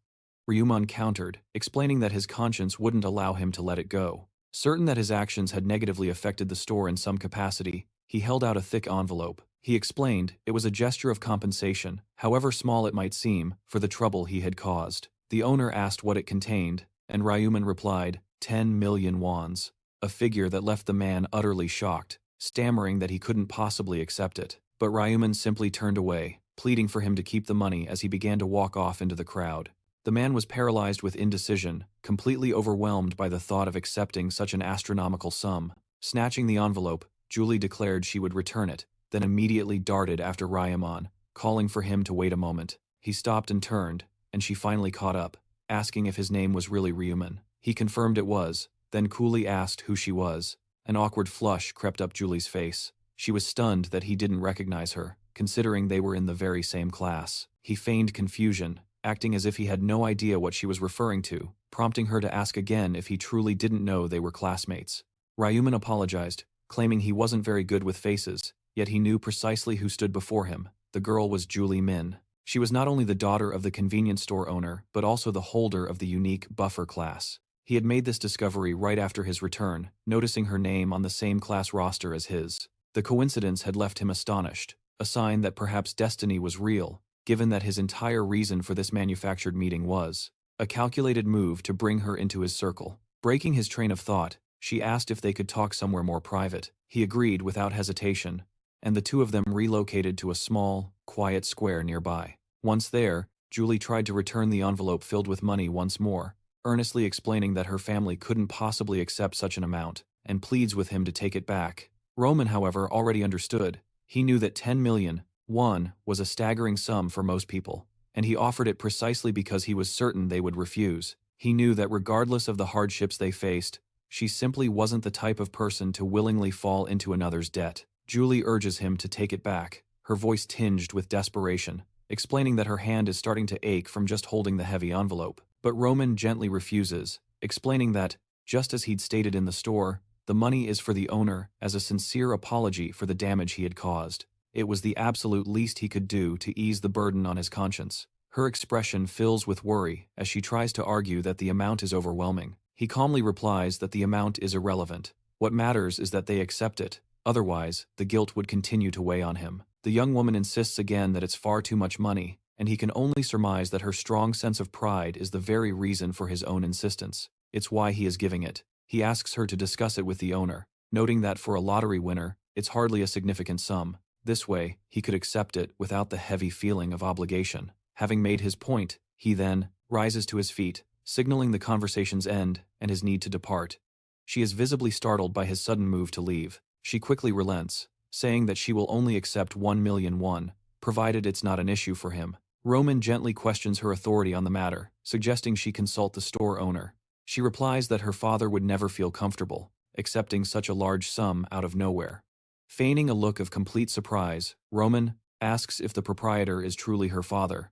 Rune countered, explaining that his conscience wouldn't allow him to let it go. Certain that his actions had negatively affected the store in some capacity, he held out a thick envelope. He explained it was a gesture of compensation, however small it might seem, for the trouble he had caused. The owner asked what it contained, and Ryuman replied, 10 million wons, a figure that left the man utterly shocked, stammering that he couldn't possibly accept it. But Ryuman simply turned away, pleading for him to keep the money as he began to walk off into the crowd. The man was paralyzed with indecision, completely overwhelmed by the thought of accepting such an astronomical sum. Snatching the envelope, Julie declared she would return it, then immediately darted after Ryuman, calling for him to wait a moment. He stopped and turned, and she finally caught up, asking if his name was really Ryuman. He confirmed it was, then coolly asked who she was. An awkward flush crept up Julie's face. She was stunned that he didn't recognize her, considering they were in the very same class. He feigned confusion, acting as if he had no idea what she was referring to, prompting her to ask again if he truly didn't know they were classmates. Ryuman apologized, claiming he wasn't very good with faces, yet he knew precisely who stood before him. The girl was Julie Min. She was not only the daughter of the convenience store owner, but also the holder of the unique buffer class. He had made this discovery right after his return, noticing her name on the same class roster as his. The coincidence had left him astonished, a sign that perhaps destiny was real, given that his entire reason for this manufactured meeting was a calculated move to bring her into his circle. Breaking his train of thought, she asked if they could talk somewhere more private. He agreed without hesitation, and the two of them relocated to a small, quiet square nearby. Once there, Julie tried to return the envelope filled with money once more, earnestly explaining that her family couldn't possibly accept such an amount, and pleads with him to take it back. Roman, however, already understood. He knew that 10 million won was a staggering sum for most people, and he offered it precisely because he was certain they would refuse. He knew that regardless of the hardships they faced, she simply wasn't the type of person to willingly fall into another's debt. Julie urges him to take it back, her voice tinged with desperation, explaining that her hand is starting to ache from just holding the heavy envelope. But Roman gently refuses, explaining that, just as he'd stated in the store, the money is for the owner as a sincere apology for the damage he had caused. It was the absolute least he could do to ease the burden on his conscience. Her expression fills with worry as she tries to argue that the amount is overwhelming. He calmly replies that the amount is irrelevant. What matters is that they accept it. Otherwise, the guilt would continue to weigh on him. The young woman insists again that it's far too much money, and he can only surmise that her strong sense of pride is the very reason for his own insistence. It's why he is giving it. He asks her to discuss it with the owner, noting that for a lottery winner, it's hardly a significant sum. This way, he could accept it without the heavy feeling of obligation. Having made his point, he then rises to his feet, signaling the conversation's end and his need to depart. She is visibly startled by his sudden move to leave. She quickly relents, saying that she will only accept 1 million won, provided it's not an issue for him. Roman gently questions her authority on the matter, suggesting she consult the store owner. She replies that her father would never feel comfortable accepting such a large sum out of nowhere. Feigning a look of complete surprise, Roman asks if the proprietor is truly her father,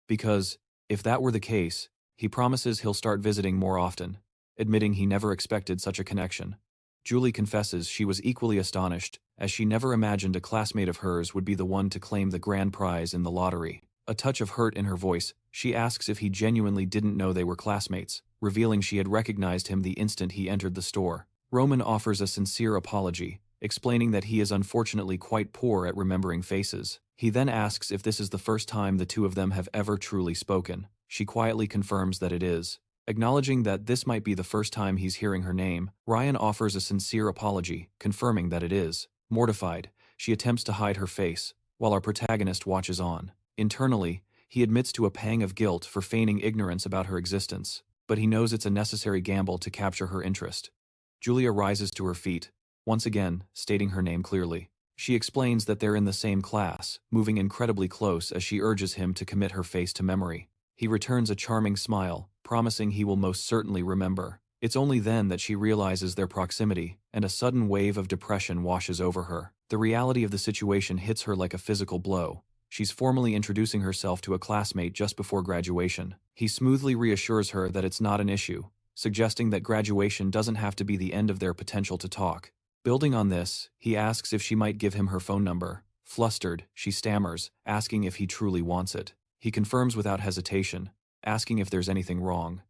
because, if that were the case, he promises he'll start visiting more often, admitting he never expected such a connection. Julie confesses she was equally astonished, as she never imagined a classmate of hers would be the one to claim the grand prize in the lottery. A touch of hurt in her voice, she asks if he genuinely didn't know they were classmates, revealing she had recognized him the instant he entered the store. Roman offers a sincere apology, explaining that he is unfortunately quite poor at remembering faces. He then asks if this is the first time the two of them have ever truly spoken. She quietly confirms that it is. Acknowledging that this might be the first time he's hearing her name, Ryan offers a sincere apology, confirming that it is. Mortified, she attempts to hide her face, while our protagonist watches on. Internally, he admits to a pang of guilt for feigning ignorance about her existence, but he knows it's a necessary gamble to capture her interest. Julia rises to her feet, once again stating her name clearly. She explains that they're in the same class, moving incredibly close as she urges him to commit her face to memory. He returns a charming smile, promising he will most certainly remember. It's only then that she realizes their proximity, and a sudden wave of depression washes over her. The reality of the situation hits her like a physical blow. She's formally introducing herself to a classmate just before graduation. He smoothly reassures her that it's not an issue, suggesting that graduation doesn't have to be the end of their potential to talk. Building on this, he asks if she might give him her phone number. Flustered, she stammers, asking if he truly wants it. He confirms without hesitation, asking if there's anything wrong,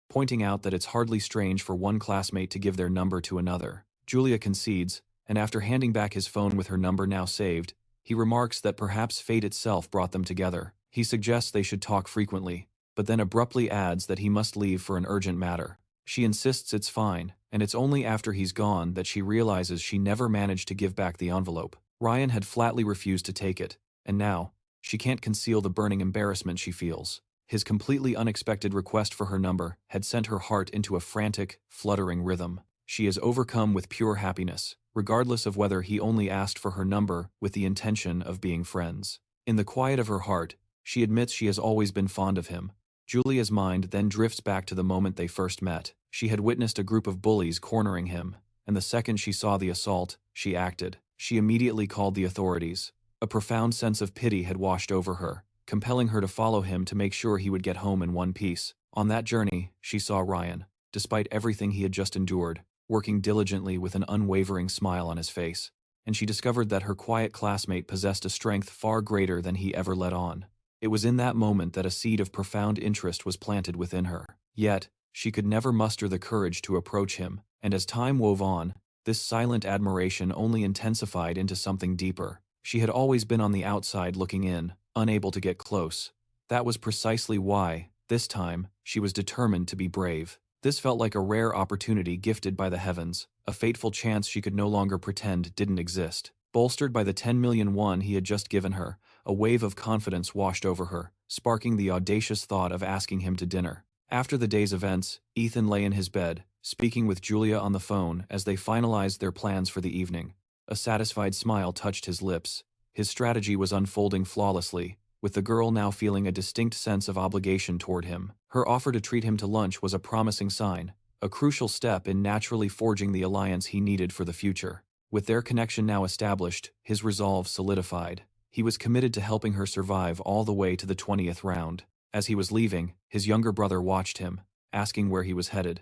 pointing out that it's hardly strange for one classmate to give their number to another. Julia concedes, and after handing back his phone with her number now saved, He remarks that perhaps fate itself brought them together. He suggests they should talk frequently, but then abruptly adds that he must leave for an urgent matter. She insists it's fine, and it's only after he's gone that she realizes she never managed to give back the envelope. Ryan had flatly refused to take it, and now, she can't conceal the burning embarrassment she feels. His completely unexpected request for her number had sent her heart into a frantic, fluttering rhythm. She is overcome with pure happiness, regardless of whether he only asked for her number with the intention of being friends. In the quiet of her heart, she admits she has always been fond of him. Julia's mind then drifts back to the moment they first met. She had witnessed a group of bullies cornering him, and the second she saw the assault, she acted. She immediately called the authorities. A profound sense of pity had washed over her, compelling her to follow him to make sure he would get home in one piece. On that journey, she saw Ryan, despite everything he had just endured, working diligently with an unwavering smile on his face, and she discovered that her quiet classmate possessed a strength far greater than he ever let on. It was in that moment that a seed of profound interest was planted within her. Yet, she could never muster the courage to approach him, and as time wove on, this silent admiration only intensified into something deeper. She had always been on the outside looking in, unable to get close. That was precisely why, this time, she was determined to be brave. This felt like a rare opportunity gifted by the heavens, a fateful chance she could no longer pretend didn't exist. Bolstered by the 10 million won he had just given her, a wave of confidence washed over her, sparking the audacious thought of asking him to dinner. After the day's events, Ethan lay in his bed, speaking with Julia on the phone as they finalized their plans for the evening. A satisfied smile touched his lips. His strategy was unfolding flawlessly, with the girl now feeling a distinct sense of obligation toward him. Her offer to treat him to lunch was a promising sign, a crucial step in naturally forging the alliance he needed for the future. With their connection now established, his resolve solidified. He was committed to helping her survive all the way to the 20th round. As he was leaving, his younger brother watched him, asking where he was headed.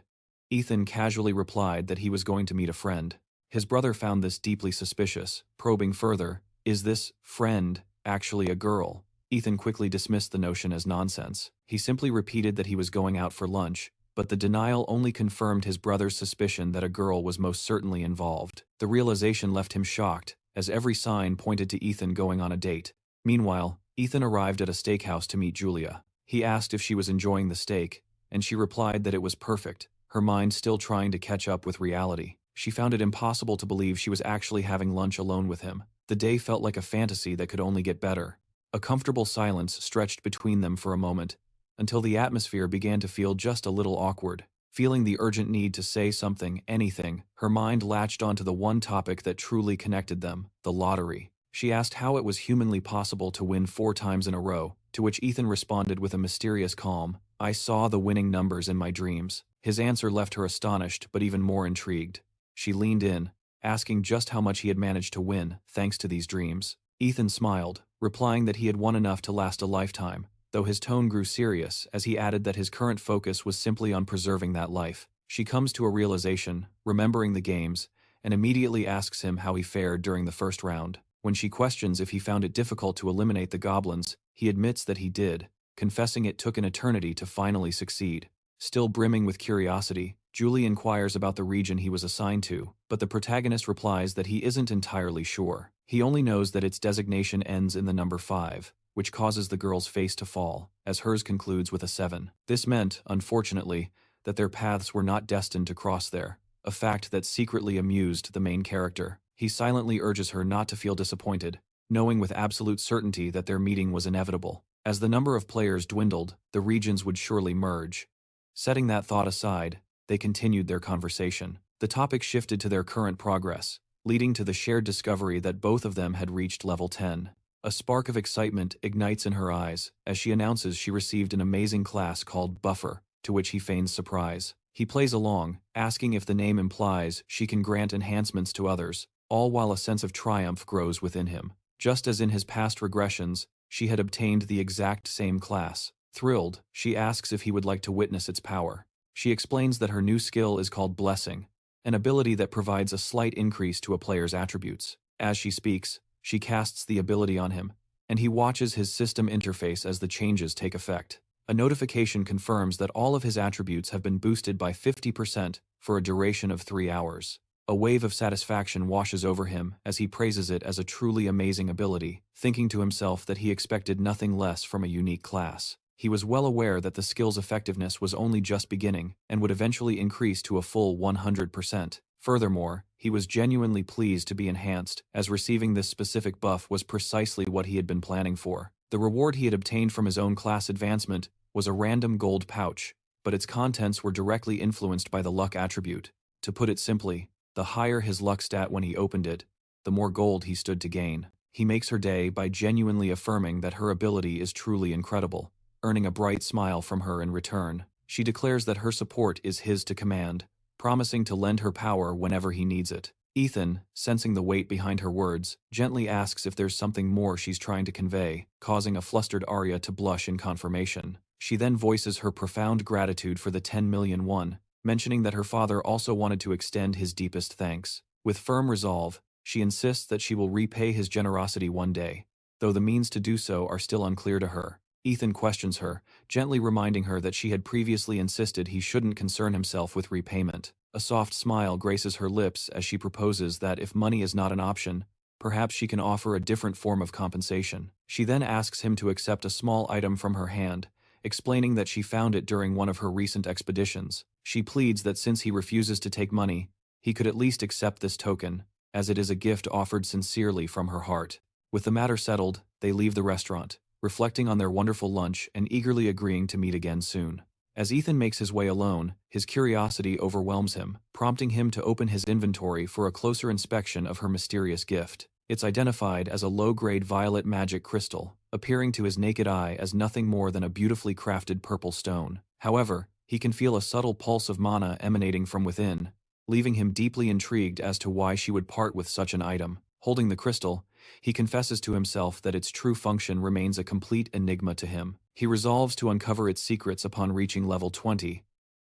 Ethan casually replied that he was going to meet a friend. His brother found this deeply suspicious, probing further, "Is this friend actually a girl?" Ethan quickly dismissed the notion as nonsense. He simply repeated that he was going out for lunch, but the denial only confirmed his brother's suspicion that a girl was most certainly involved. The realization left him shocked, as every sign pointed to Ethan going on a date. Meanwhile, Ethan arrived at a steakhouse to meet Julia. He asked if she was enjoying the steak, and she replied that it was perfect, her mind still trying to catch up with reality. She found it impossible to believe she was actually having lunch alone with him. The day felt like a fantasy that could only get better. A comfortable silence stretched between them for a moment, until the atmosphere began to feel just a little awkward. Feeling the urgent need to say something, anything, her mind latched onto the one topic that truly connected them, the lottery. She asked how it was humanly possible to win 4 times in a row, to which Ethan responded with a mysterious calm, "I saw the winning numbers in my dreams." His answer left her astonished but even more intrigued. She leaned in, asking just how much he had managed to win, thanks to these dreams. Ethan smiled, replying that he had won enough to last a lifetime, though his tone grew serious as he added that his current focus was simply on preserving that life. She comes to a realization, remembering the games, and immediately asks him how he fared during the first round. When she questions if he found it difficult to eliminate the goblins, he admits that he did, confessing it took an eternity to finally succeed. Still brimming with curiosity, Julie inquires about the region he was assigned to, but the protagonist replies that he isn't entirely sure. He only knows that its designation ends in the number 5, which causes the girl's face to fall, as hers concludes with a 7. This meant, unfortunately, that their paths were not destined to cross there, a fact that secretly amused the main character. He silently urges her not to feel disappointed, knowing with absolute certainty that their meeting was inevitable. As the number of players dwindled, the regions would surely merge. Setting that thought aside, they continued their conversation. The topic shifted to their current progress, leading to the shared discovery that both of them had reached level 10. A spark of excitement ignites in her eyes as she announces she received an amazing class called Buffer, to which he feigns surprise. He plays along, asking if the name implies she can grant enhancements to others, all while a sense of triumph grows within him. Just as in his past regressions, she had obtained the exact same class. Thrilled, she asks if he would like to witness its power. She explains that her new skill is called Blessing, an ability that provides a slight increase to a player's attributes. As she speaks, she casts the ability on him, and he watches his system interface as the changes take effect. A notification confirms that all of his attributes have been boosted by 50% for a duration of 3 hours. A wave of satisfaction washes over him as he praises it as a truly amazing ability, thinking to himself that he expected nothing less from a unique class. He was well aware that the skill's effectiveness was only just beginning and would eventually increase to a full 100%. Furthermore, he was genuinely pleased to be enhanced, as receiving this specific buff was precisely what he had been planning for. The reward he had obtained from his own class advancement was a random gold pouch, but its contents were directly influenced by the luck attribute. To put it simply, the higher his luck stat when he opened it, the more gold he stood to gain. He makes her day by genuinely affirming that her ability is truly incredible, earning a bright smile from her in return. She declares that her support is his to command, promising to lend her power whenever he needs it. Ethan, sensing the weight behind her words, gently asks if there's something more she's trying to convey, causing a flustered Arya to blush in confirmation. She then voices her profound gratitude for the 10 million won, mentioning that her father also wanted to extend his deepest thanks. With firm resolve, she insists that she will repay his generosity one day, though the means to do so are still unclear to her. Ethan questions her, gently reminding her that she had previously insisted he shouldn't concern himself with repayment. A soft smile graces her lips as she proposes that if money is not an option, perhaps she can offer a different form of compensation. She then asks him to accept a small item from her hand, explaining that she found it during one of her recent expeditions. She pleads that since he refuses to take money, he could at least accept this token, as it is a gift offered sincerely from her heart. With the matter settled, they leave the restaurant, reflecting on their wonderful lunch and eagerly agreeing to meet again soon. As Ethan makes his way alone, his curiosity overwhelms him, prompting him to open his inventory for a closer inspection of her mysterious gift. It's identified as a low-grade violet magic crystal, appearing to his naked eye as nothing more than a beautifully crafted purple stone. However, he can feel a subtle pulse of mana emanating from within, leaving him deeply intrigued as to why she would part with such an item. Holding the crystal, he confesses to himself that its true function remains a complete enigma to him. He resolves to uncover its secrets upon reaching level 20,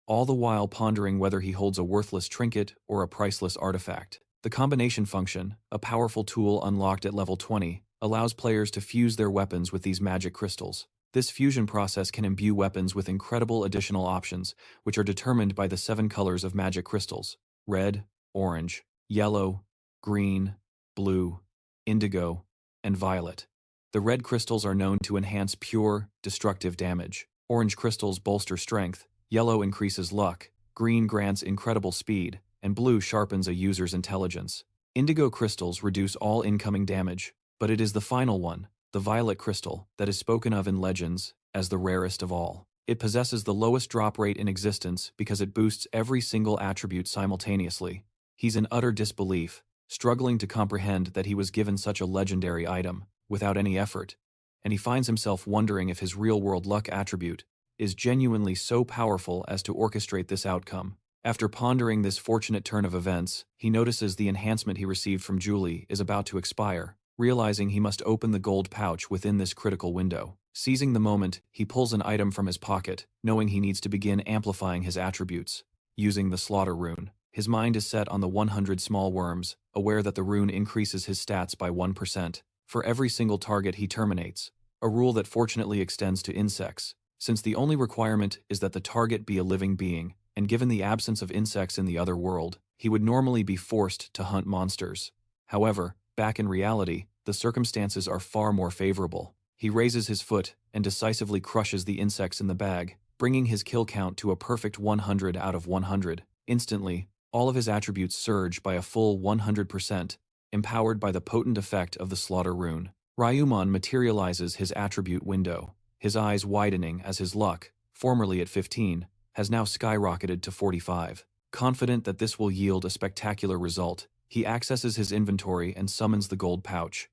all the while pondering whether he holds a worthless trinket or a priceless artifact. The combination function, a powerful tool unlocked at level 20, allows players to fuse their weapons with these magic crystals. This fusion process can imbue weapons with incredible additional options, which are determined by the 7 colors of magic crystals: red, orange, yellow, green, blue, indigo, and violet. The red crystals are known to enhance pure, destructive damage. Orange crystals bolster strength, yellow increases luck, green grants incredible speed, and blue sharpens a user's intelligence. Indigo crystals reduce all incoming damage, but it is the final one, the violet crystal, that is spoken of in legends as the rarest of all. It possesses the lowest drop rate in existence because it boosts every single attribute simultaneously. He's in utter disbelief, struggling to comprehend that he was given such a legendary item without any effort, and he finds himself wondering if his real-world luck attribute is genuinely so powerful as to orchestrate this outcome. After pondering this fortunate turn of events, he notices the enhancement he received from Julie is about to expire, realizing he must open the gold pouch within this critical window. Seizing the moment, he pulls an item from his pocket, knowing he needs to begin amplifying his attributes. Using the slaughter rune, his mind is set on the 100 small worms, aware that the rune increases his stats by 1% for every single target he terminates, a rule that fortunately extends to insects, since the only requirement is that the target be a living being, and given the absence of insects in the other world, he would normally be forced to hunt monsters. However, back in reality, the circumstances are far more favorable. He raises his foot and decisively crushes the insects in the bag, bringing his kill count to a perfect 100 out of 100. Instantly, all of his attributes surge by a full 100%, empowered by the potent effect of the slaughter rune. Ryuman materializes his attribute window, his eyes widening as his luck, formerly at 15, has now skyrocketed to 45. Confident that this will yield a spectacular result, he accesses his inventory and summons the gold pouch.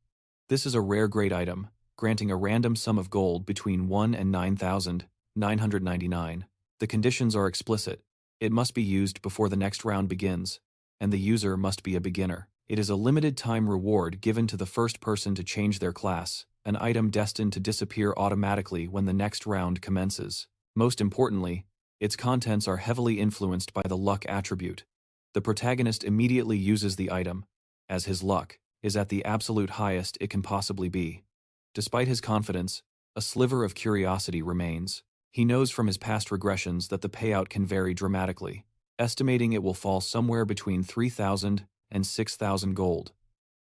This is a rare grade item, granting a random sum of gold between 1 and 9,999. The conditions are explicit. It must be used before the next round begins, and the user must be a beginner. It is a limited time reward given to the first person to change their class, an item destined to disappear automatically when the next round commences. Most importantly, its contents are heavily influenced by the luck attribute. The protagonist immediately uses the item, as his luck is at the absolute highest it can possibly be. Despite his confidence, a sliver of curiosity remains. He knows from his past regressions that the payout can vary dramatically, estimating it will fall somewhere between 3,000 and 6,000 gold.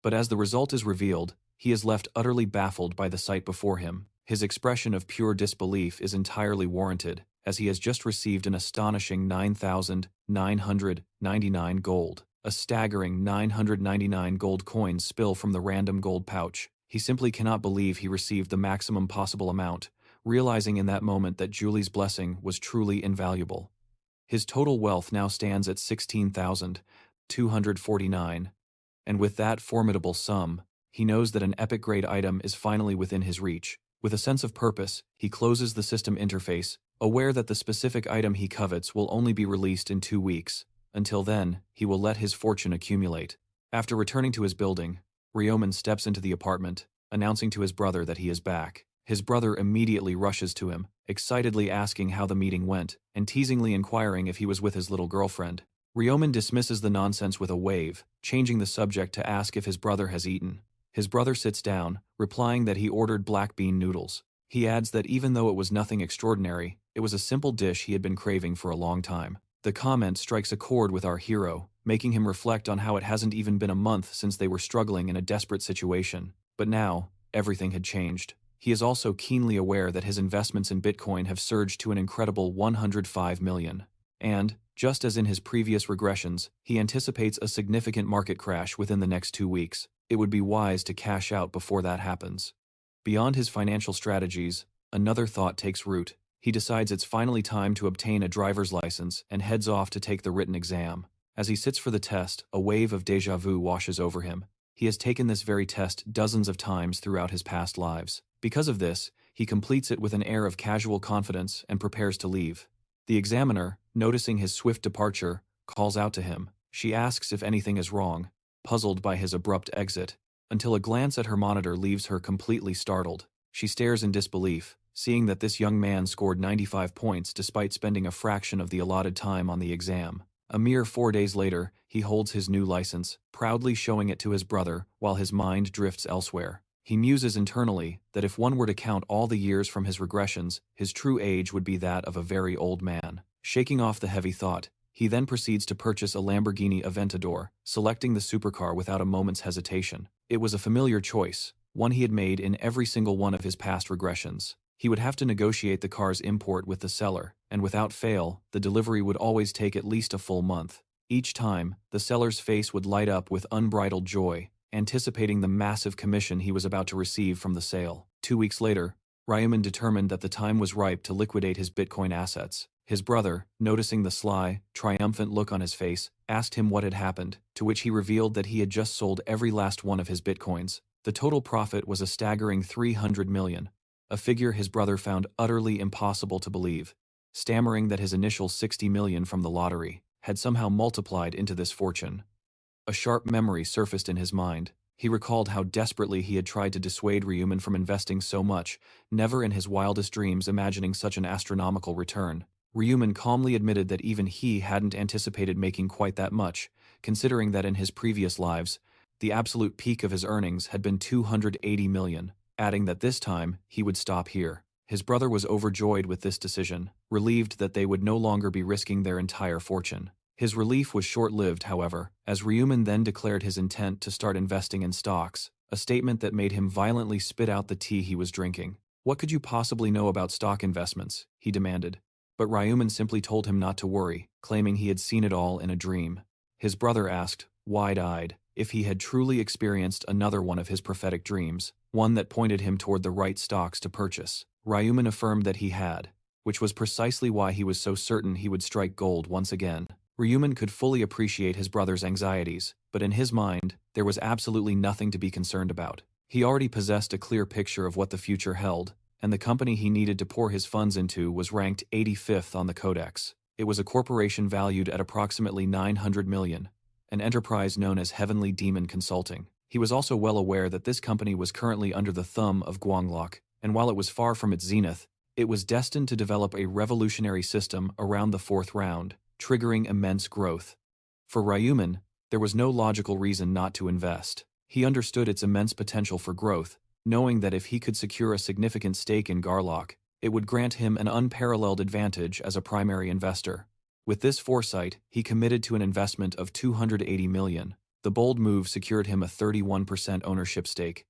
But as the result is revealed, he is left utterly baffled by the sight before him. His expression of pure disbelief is entirely warranted, as he has just received an astonishing 9,999 gold. A staggering 999 gold coins spill from the random gold pouch. He simply cannot believe he received the maximum possible amount, realizing in that moment that Julie's blessing was truly invaluable. His total wealth now stands at 16,249, and with that formidable sum, he knows that an epic-grade item is finally within his reach. With a sense of purpose, he closes the system interface, aware that the specific item he covets will only be released in 2 weeks. Until then, he will let his fortune accumulate. After returning to his building, Ryomen steps into the apartment, announcing to his brother that he is back. His brother immediately rushes to him, excitedly asking how the meeting went, and teasingly inquiring if he was with his little girlfriend. Ryomen dismisses the nonsense with a wave, changing the subject to ask if his brother has eaten. His brother sits down, replying that he ordered black bean noodles. He adds that even though it was nothing extraordinary, it was a simple dish he had been craving for a long time. The comment strikes a chord with our hero, making him reflect on how it hasn't even been a month since they were struggling in a desperate situation. But now, everything had changed. He is also keenly aware that his investments in Bitcoin have surged to an incredible 105 million. And, just as in his previous regressions, he anticipates a significant market crash within the next 2 weeks. It would be wise to cash out before that happens. Beyond his financial strategies, another thought takes root. He decides it's finally time to obtain a driver's license and heads off to take the written exam. As he sits for the test, a wave of déjà vu washes over him. He has taken this very test dozens of times throughout his past lives. Because of this, he completes it with an air of casual confidence and prepares to leave. The examiner, noticing his swift departure, calls out to him. She asks if anything is wrong, puzzled by his abrupt exit, until a glance at her monitor leaves her completely startled. She stares in disbelief, seeing that this young man scored 95 points despite spending a fraction of the allotted time on the exam. A mere 4 days later, he holds his new license, proudly showing it to his brother while his mind drifts elsewhere. He muses internally that if one were to count all the years from his regressions, his true age would be that of a very old man. Shaking off the heavy thought, he then proceeds to purchase a Lamborghini Aventador, selecting the supercar without a moment's hesitation. It was a familiar choice, one he had made in every single one of his past regressions. He would have to negotiate the car's import with the seller, and without fail, the delivery would always take at least a full month. Each time, the seller's face would light up with unbridled joy, anticipating the massive commission he was about to receive from the sale. 2 weeks later, Ryomen determined that the time was ripe to liquidate his Bitcoin assets. His brother, noticing the sly, triumphant look on his face, asked him what had happened, to which he revealed that he had just sold every last one of his Bitcoins. The total profit was a staggering 300 million, a figure his brother found utterly impossible to believe, stammering that his initial 60 million from the lottery had somehow multiplied into this fortune. A sharp memory surfaced in his mind. He recalled how desperately he had tried to dissuade Ryomen from investing so much, never in his wildest dreams imagining such an astronomical return. Ryomen calmly admitted that even he hadn't anticipated making quite that much, considering that in his previous lives, the absolute peak of his earnings had been 280 million, adding that this time he would stop here. His brother was overjoyed with this decision, relieved that they would no longer be risking their entire fortune. His relief was short-lived, however, as Ryomen then declared his intent to start investing in stocks, a statement that made him violently spit out the tea he was drinking. "What could you possibly know about stock investments?" he demanded. But Ryomen simply told him not to worry, claiming he had seen it all in a dream. His brother asked, wide-eyed, if he had truly experienced another one of his prophetic dreams, one that pointed him toward the right stocks to purchase. Ryomen affirmed that he had, which was precisely why he was so certain he would strike gold once again. Ryomen could fully appreciate his brother's anxieties, but in his mind, there was absolutely nothing to be concerned about. He already possessed a clear picture of what the future held, and the company he needed to pour his funds into was ranked 85th on the Codex. It was a corporation valued at approximately 900 million, an enterprise known as Heavenly Demon Consulting. He was also well aware that this company was currently under the thumb of Guanglok, and while it was far from its zenith, it was destined to develop a revolutionary system around the 4th round, triggering immense growth. For Ryomen, there was no logical reason not to invest. He understood its immense potential for growth, knowing that if he could secure a significant stake in Garlock, it would grant him an unparalleled advantage as a primary investor. With this foresight, he committed to an investment of 280 million. The bold move secured him a 31% ownership stake.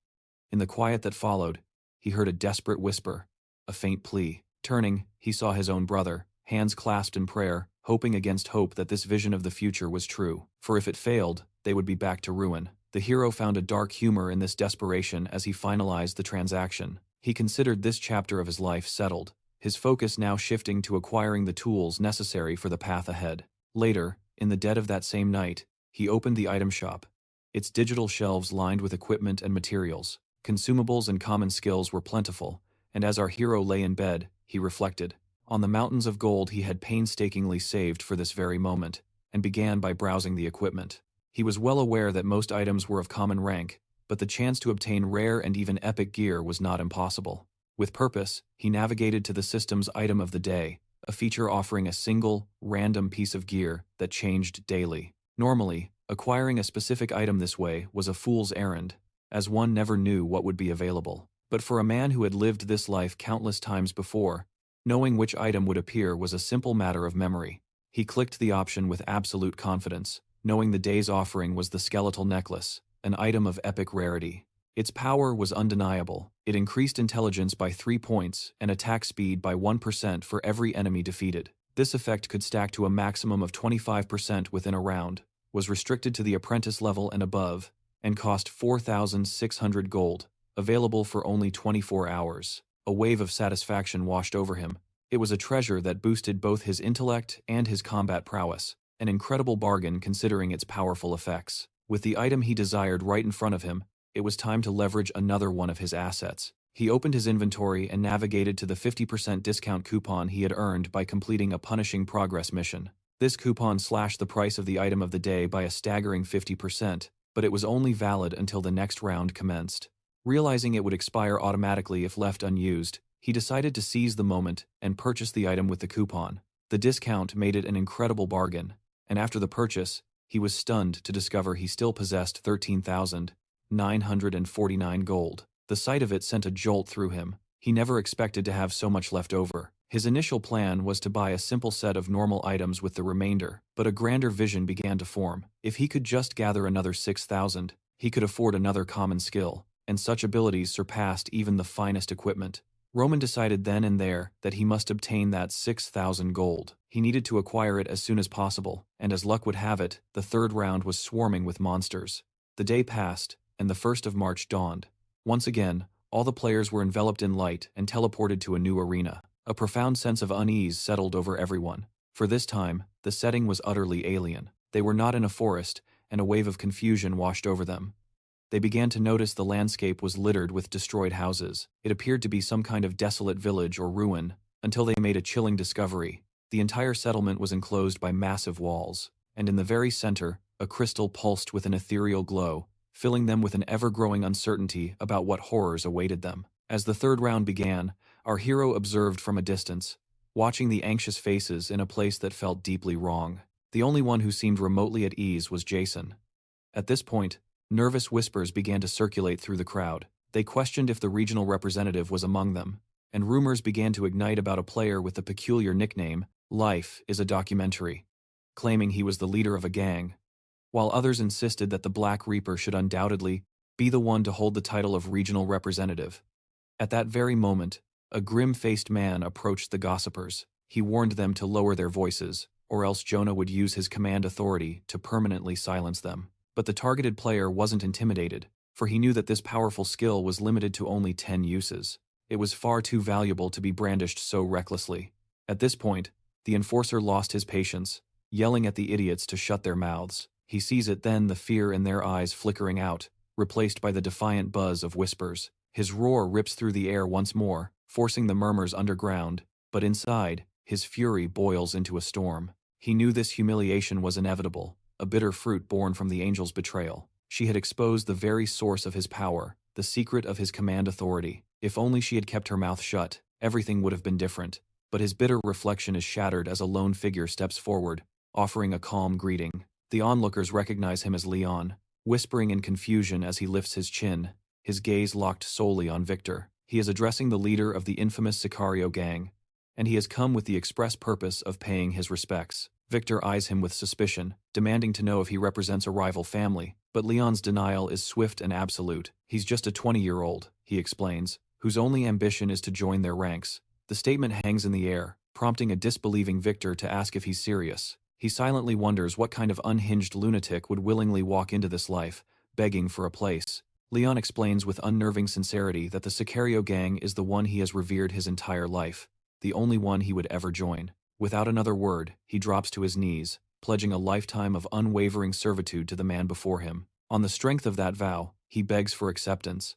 In the quiet that followed, he heard a desperate whisper, a faint plea. Turning, he saw his own brother, hands clasped in prayer, hoping against hope that this vision of the future was true. For if it failed, they would be back to ruin. The hero found a dark humor in this desperation as he finalized the transaction. He considered this chapter of his life settled, his focus now shifting to acquiring the tools necessary for the path ahead. Later, in the dead of that same night, he opened the item shop. Its digital shelves lined with equipment and materials. Consumables and common skills were plentiful, and as our hero lay in bed, he reflected on the mountains of gold he had painstakingly saved for this very moment, and began by browsing the equipment. He was well aware that most items were of common rank, but the chance to obtain rare and even epic gear was not impossible. With purpose, he navigated to the system's item of the day, a feature offering a single, random piece of gear that changed daily. Normally, acquiring a specific item this way was a fool's errand, as one never knew what would be available. But for a man who had lived this life countless times before, knowing which item would appear was a simple matter of memory. He clicked the option with absolute confidence, knowing the day's offering was the skeletal necklace, an item of epic rarity. Its power was undeniable. It increased intelligence by 3 points and attack speed by 1% for every enemy defeated. This effect could stack to a maximum of 25% within a round, was restricted to the apprentice level and above, and cost 4,600 gold, available for only 24 hours. A wave of satisfaction washed over him. It was a treasure that boosted both his intellect and his combat prowess, an incredible bargain considering its powerful effects. With the item he desired right in front of him, it was time to leverage another one of his assets. He opened his inventory and navigated to the 50% discount coupon he had earned by completing a punishing progress mission. This coupon slashed the price of the item of the day by a staggering 50%, but it was only valid until the next round commenced. Realizing it would expire automatically if left unused, he decided to seize the moment and purchase the item with the coupon. The discount made it an incredible bargain, and after the purchase, he was stunned to discover he still possessed 13,949 gold. The sight of it sent a jolt through him. He never expected to have so much left over. His initial plan was to buy a simple set of normal items with the remainder, but a grander vision began to form. If he could just gather another 6,000, he could afford another common skill, and such abilities surpassed even the finest equipment. Roman decided then and there that he must obtain that 6,000 gold. He needed to acquire it as soon as possible, and as luck would have it, the third round was swarming with monsters. The day passed, and the 1st of March dawned. Once again, all the players were enveloped in light and teleported to a new arena. A profound sense of unease settled over everyone. For this time, the setting was utterly alien. They were not in a forest, and a wave of confusion washed over them. They began to notice the landscape was littered with destroyed houses. It appeared to be some kind of desolate village or ruin, until they made a chilling discovery. The entire settlement was enclosed by massive walls, and in the very center, a crystal pulsed with an ethereal glow, filling them with an ever-growing uncertainty about what horrors awaited them. As the third round began, our hero observed from a distance, watching the anxious faces in a place that felt deeply wrong. The only one who seemed remotely at ease was Jason. At this point, nervous whispers began to circulate through the crowd. They questioned if the regional representative was among them, and rumors began to ignite about a player with the peculiar nickname, Life is a Documentary, claiming he was the leader of a gang, while others insisted that the Black Reaper should undoubtedly be the one to hold the title of regional representative. At that very moment, a grim-faced man approached the gossipers. He warned them to lower their voices, or else Jonah would use his command authority to permanently silence them. But the targeted player wasn't intimidated, for he knew that this powerful skill was limited to only 10 uses. It was far too valuable to be brandished so recklessly. At this point, the enforcer lost his patience, yelling at the idiots to shut their mouths. He sees it then, the fear in their eyes flickering out, replaced by the defiant buzz of whispers. His roar rips through the air once more, forcing the murmurs underground, but inside, his fury boils into a storm. He knew this humiliation was inevitable, a bitter fruit born from the angel's betrayal. She had exposed the very source of his power, the secret of his command authority. If only she had kept her mouth shut, everything would have been different. But his bitter reflection is shattered as a lone figure steps forward, offering a calm greeting. The onlookers recognize him as Leon, whispering in confusion as he lifts his chin, his gaze locked solely on Victor. He is addressing the leader of the infamous Sicario gang, and he has come with the express purpose of paying his respects. Victor eyes him with suspicion, demanding to know if he represents a rival family, but Leon's denial is swift and absolute. He's just a 20-year-old, he explains, whose only ambition is to join their ranks. The statement hangs in the air, prompting a disbelieving Victor to ask if he's serious. He silently wonders what kind of unhinged lunatic would willingly walk into this life, begging for a place. Leon explains with unnerving sincerity that the Sicario gang is the one he has revered his entire life, the only one he would ever join. Without another word, he drops to his knees, pledging a lifetime of unwavering servitude to the man before him. On the strength of that vow, he begs for acceptance.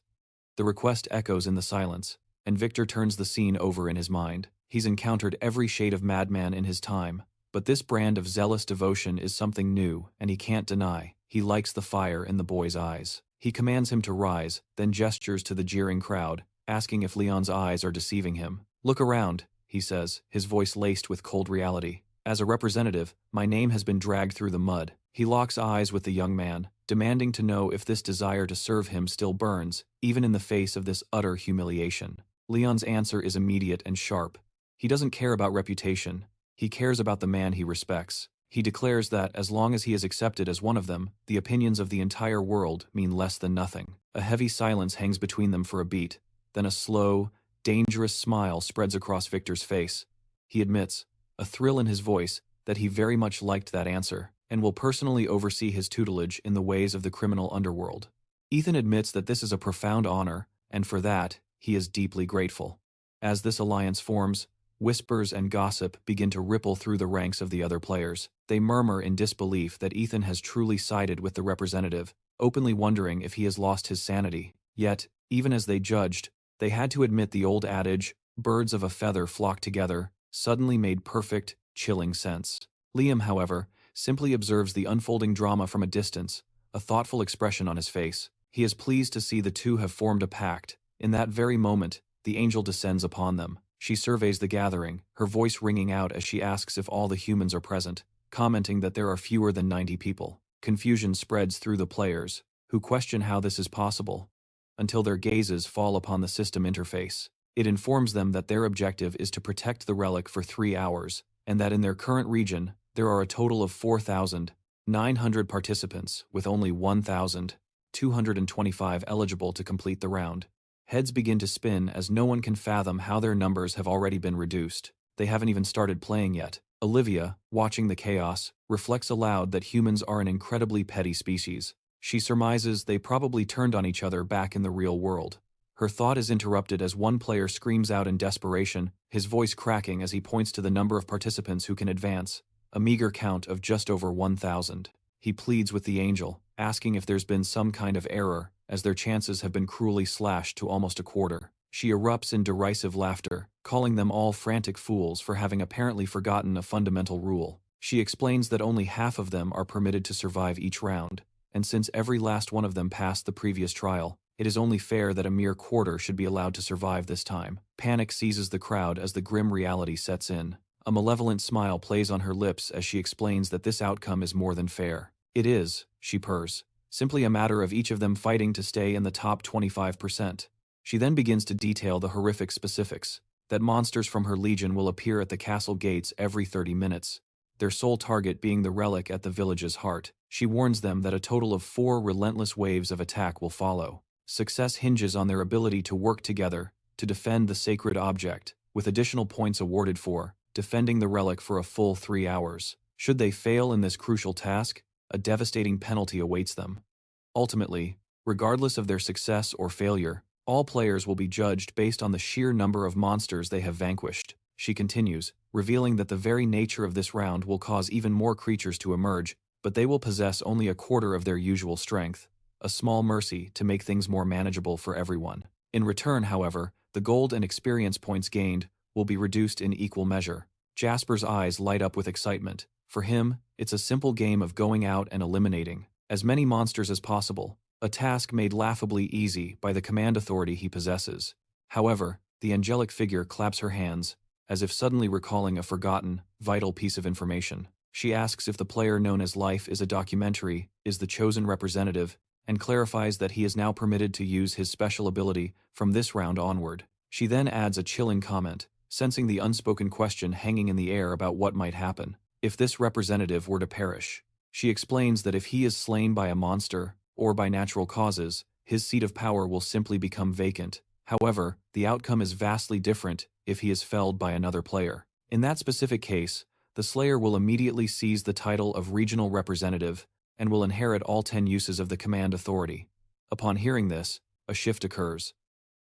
The request echoes in the silence, and Victor turns the scene over in his mind. He's encountered every shade of madman in his time, but this brand of zealous devotion is something new, and he can't deny. He likes the fire in the boy's eyes. He commands him to rise, then gestures to the jeering crowd, asking if Leon's eyes are deceiving him. "Look around," he says, his voice laced with cold reality. "As a representative, my name has been dragged through the mud." He locks eyes with the young man, demanding to know if this desire to serve him still burns, even in the face of this utter humiliation. Leon's answer is immediate and sharp. He doesn't care about reputation. He cares about the man he respects. He declares that, as long as he is accepted as one of them, the opinions of the entire world mean less than nothing. A heavy silence hangs between them for a beat, then a slow, dangerous smile spreads across Victor's face. He admits, a thrill in his voice, that he very much liked that answer, and will personally oversee his tutelage in the ways of the criminal underworld. Ethan admits that this is a profound honor, and for that, he is deeply grateful. As this alliance forms, whispers and gossip begin to ripple through the ranks of the other players. They murmur in disbelief that Ethan has truly sided with the representative, openly wondering if he has lost his sanity. Yet, even as they judged, they had to admit the old adage, "birds of a feather flock together," suddenly made perfect, chilling sense. Liam, however, simply observes the unfolding drama from a distance, a thoughtful expression on his face. He is pleased to see the two have formed a pact. In that very moment, the angel descends upon them. She surveys the gathering, her voice ringing out as she asks if all the humans are present, commenting that there are fewer than 90 people. Confusion spreads through the players, who question how this is possible, until their gazes fall upon the system interface. It informs them that their objective is to protect the relic for 3 hours, and that in their current region, there are a total of 4,900 participants, with only 1,225 eligible to complete the round. Heads begin to spin as no one can fathom how their numbers have already been reduced. They haven't even started playing yet. Olivia, watching the chaos, reflects aloud that humans are an incredibly petty species. She surmises they probably turned on each other back in the real world. Her thought is interrupted as one player screams out in desperation, his voice cracking as he points to the number of participants who can advance, a meager count of just over 1,000. He pleads with the angel, asking if there's been some kind of error, as their chances have been cruelly slashed to almost a quarter. She erupts in derisive laughter, calling them all frantic fools for having apparently forgotten a fundamental rule. She explains that only half of them are permitted to survive each round, and since every last one of them passed the previous trial, it is only fair that a mere quarter should be allowed to survive this time. Panic seizes the crowd as the grim reality sets in. A malevolent smile plays on her lips as she explains that this outcome is more than fair. "It is," she purrs, "simply a matter of each of them fighting to stay in the top 25%. She then begins to detail the horrific specifics, that monsters from her legion will appear at the castle gates every 30 minutes, their sole target being the relic at the village's heart. She warns them that a total of 4 relentless waves of attack will follow. Success hinges on their ability to work together to defend the sacred object, with additional points awarded for defending the relic for a full 3 hours. Should they fail in this crucial task, a devastating penalty awaits them. Ultimately, regardless of their success or failure, all players will be judged based on the sheer number of monsters they have vanquished," she continues, revealing that the very nature of this round will cause even more creatures to emerge, but they will possess only a quarter of their usual strength, a small mercy to make things more manageable for everyone. In return, however, the gold and experience points gained will be reduced in equal measure. Jasper's eyes light up with excitement. For him, it's a simple game of going out and eliminating as many monsters as possible, a task made laughably easy by the command authority he possesses. However, the angelic figure claps her hands, as if suddenly recalling a forgotten, vital piece of information. She asks if the player known as Life is a documentary, is the chosen representative, and clarifies that he is now permitted to use his special ability from this round onward. She then adds a chilling comment, sensing the unspoken question hanging in the air about what might happen. if this representative were to perish. She explains that if he is slain by a monster, or by natural causes, his seat of power will simply become vacant. However, the outcome is vastly different if he is felled by another player. In that specific case, the Slayer will immediately seize the title of regional representative and will inherit all 10 uses of the command authority. Upon hearing this, a shift occurs.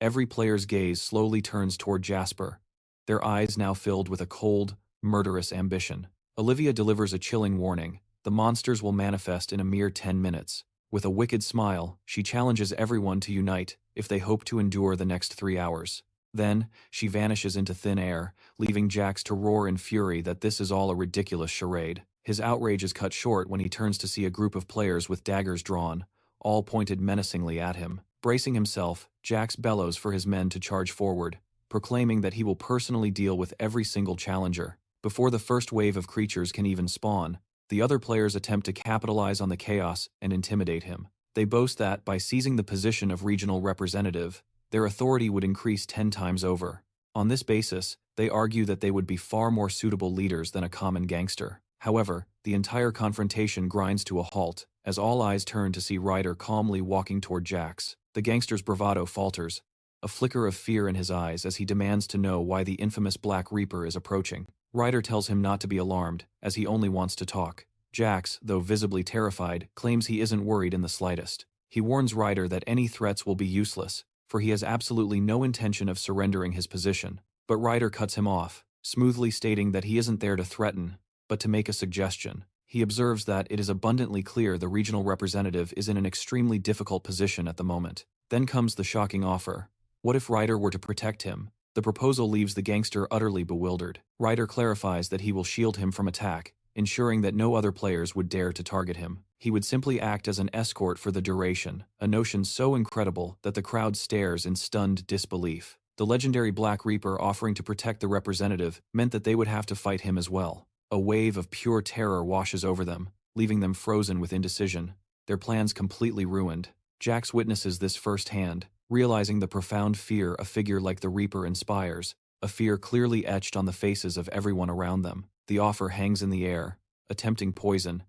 Every player's gaze slowly turns toward Jasper, their eyes now filled with a cold, murderous ambition. Olivia delivers a chilling warning: the monsters will manifest in a mere 10 minutes. With a wicked smile, she challenges everyone to unite if they hope to endure the next 3 hours. Then, she vanishes into thin air, leaving Jax to roar in fury that this is all a ridiculous charade. His outrage is cut short when he turns to see a group of players with daggers drawn, all pointed menacingly at him. Bracing himself, Jax bellows for his men to charge forward, proclaiming that he will personally deal with every single challenger. Before the first wave of creatures can even spawn, the other players attempt to capitalize on the chaos and intimidate him. They boast that, by seizing the position of regional representative, their authority would increase 10 times over. On this basis, they argue that they would be far more suitable leaders than a common gangster. However, the entire confrontation grinds to a halt, as all eyes turn to see Ryder calmly walking toward Jax. The gangster's bravado falters, a flicker of fear in his eyes as he demands to know why the infamous Black Reaper is approaching. Ryder tells him not to be alarmed, as he only wants to talk. Jax, though visibly terrified, claims he isn't worried in the slightest. He warns Ryder that any threats will be useless, for he has absolutely no intention of surrendering his position. But Ryder cuts him off, smoothly stating that he isn't there to threaten, but to make a suggestion. He observes that it is abundantly clear the regional representative is in an extremely difficult position at the moment. Then comes the shocking offer. What if Ryder were to protect him? The proposal leaves the gangster utterly bewildered. Ryder clarifies that he will shield him from attack, ensuring that no other players would dare to target him. He would simply act as an escort for the duration, a notion so incredible that the crowd stares in stunned disbelief. The legendary Black Reaper offering to protect the representative meant that they would have to fight him as well. A wave of pure terror washes over them, leaving them frozen with indecision, their plans completely ruined. Jax witnesses this firsthand, realizing the profound fear a figure like the Reaper inspires, a fear clearly etched on the faces of everyone around them. The offer hangs in the air, a tempting poison,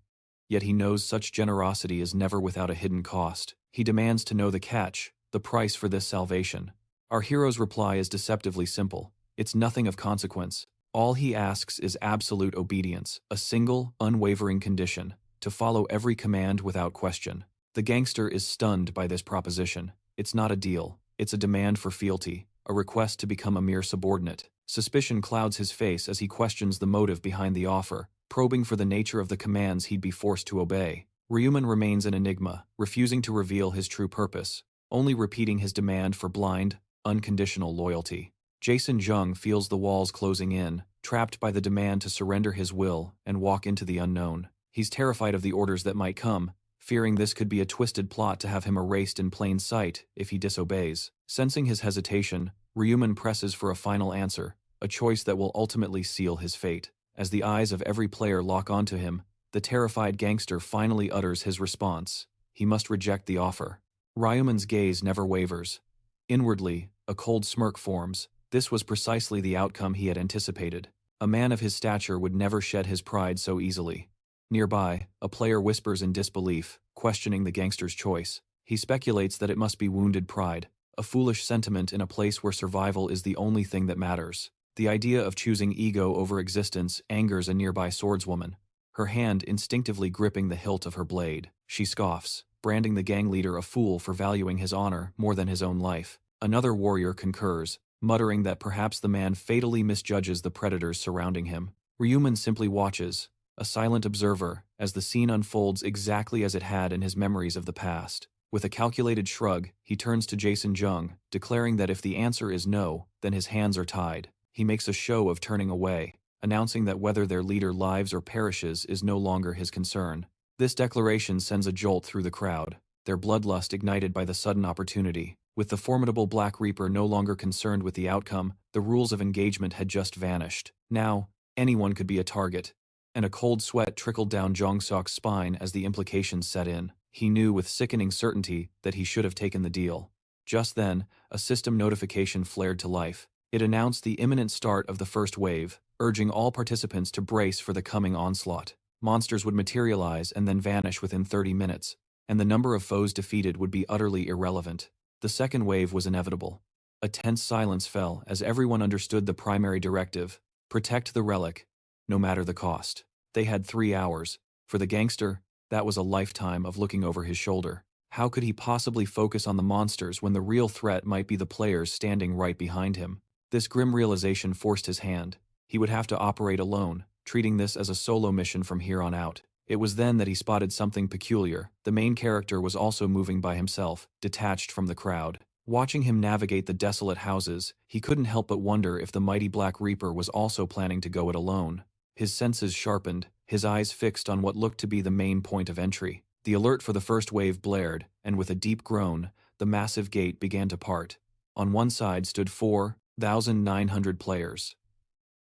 yet he knows such generosity is never without a hidden cost. He demands to know the catch, the price for this salvation. Our hero's reply is deceptively simple. It's nothing of consequence. All he asks is absolute obedience, a single, unwavering condition, to follow every command without question. The gangster is stunned by this proposition. It's not a deal, it's a demand for fealty, a request to become a mere subordinate. Suspicion clouds his face as he questions the motive behind the offer, probing for the nature of the commands he'd be forced to obey. Rune remains an enigma, refusing to reveal his true purpose, only repeating his demand for blind, unconditional loyalty. Jason Jung feels the walls closing in, trapped by the demand to surrender his will and walk into the unknown. He's terrified of the orders that might come, fearing this could be a twisted plot to have him erased in plain sight if he disobeys. Sensing his hesitation, Rune presses for a final answer, a choice that will ultimately seal his fate. As the eyes of every player lock onto him, the terrified gangster finally utters his response. He must reject the offer. Ryuman's gaze never wavers. Inwardly, a cold smirk forms. This was precisely the outcome he had anticipated. A man of his stature would never shed his pride so easily. Nearby, a player whispers in disbelief, questioning the gangster's choice. He speculates that it must be wounded pride, a foolish sentiment in a place where survival is the only thing that matters. The idea of choosing ego over existence angers a nearby swordswoman, her hand instinctively gripping the hilt of her blade. She scoffs, branding the gang leader a fool for valuing his honor more than his own life. Another warrior concurs, muttering that perhaps the man fatally misjudges the predators surrounding him. Ryuman simply watches, a silent observer, as the scene unfolds exactly as it had in his memories of the past. With a calculated shrug, he turns to Jason Jung, declaring that if the answer is no, then his hands are tied. He makes a show of turning away, announcing that whether their leader lives or perishes is no longer his concern. This declaration sends a jolt through the crowd, their bloodlust ignited by the sudden opportunity. With the formidable Black Reaper no longer concerned with the outcome, the rules of engagement had just vanished. Now, anyone could be a target, and a cold sweat trickled down Jongsok's spine as the implications set in. He knew with sickening certainty that he should have taken the deal. Just then, a system notification flared to life. It announced the imminent start of the first wave, urging all participants to brace for the coming onslaught. Monsters would materialize and then vanish within 30 minutes, and the number of foes defeated would be utterly irrelevant. The second wave was inevitable. A tense silence fell as everyone understood the primary directive: protect the relic, no matter the cost. They had 3 hours. For the gangster, that was a lifetime of looking over his shoulder. How could he possibly focus on the monsters when the real threat might be the players standing right behind him? This grim realization forced his hand. He would have to operate alone, treating this as a solo mission from here on out. It was then that he spotted something peculiar. The main character was also moving by himself, detached from the crowd. Watching him navigate the desolate houses, he couldn't help but wonder if the mighty Black Reaper was also planning to go it alone. His senses sharpened, his eyes fixed on what looked to be the main point of entry. The alert for the first wave blared, and with a deep groan, the massive gate began to part. On one side stood 4,900 players.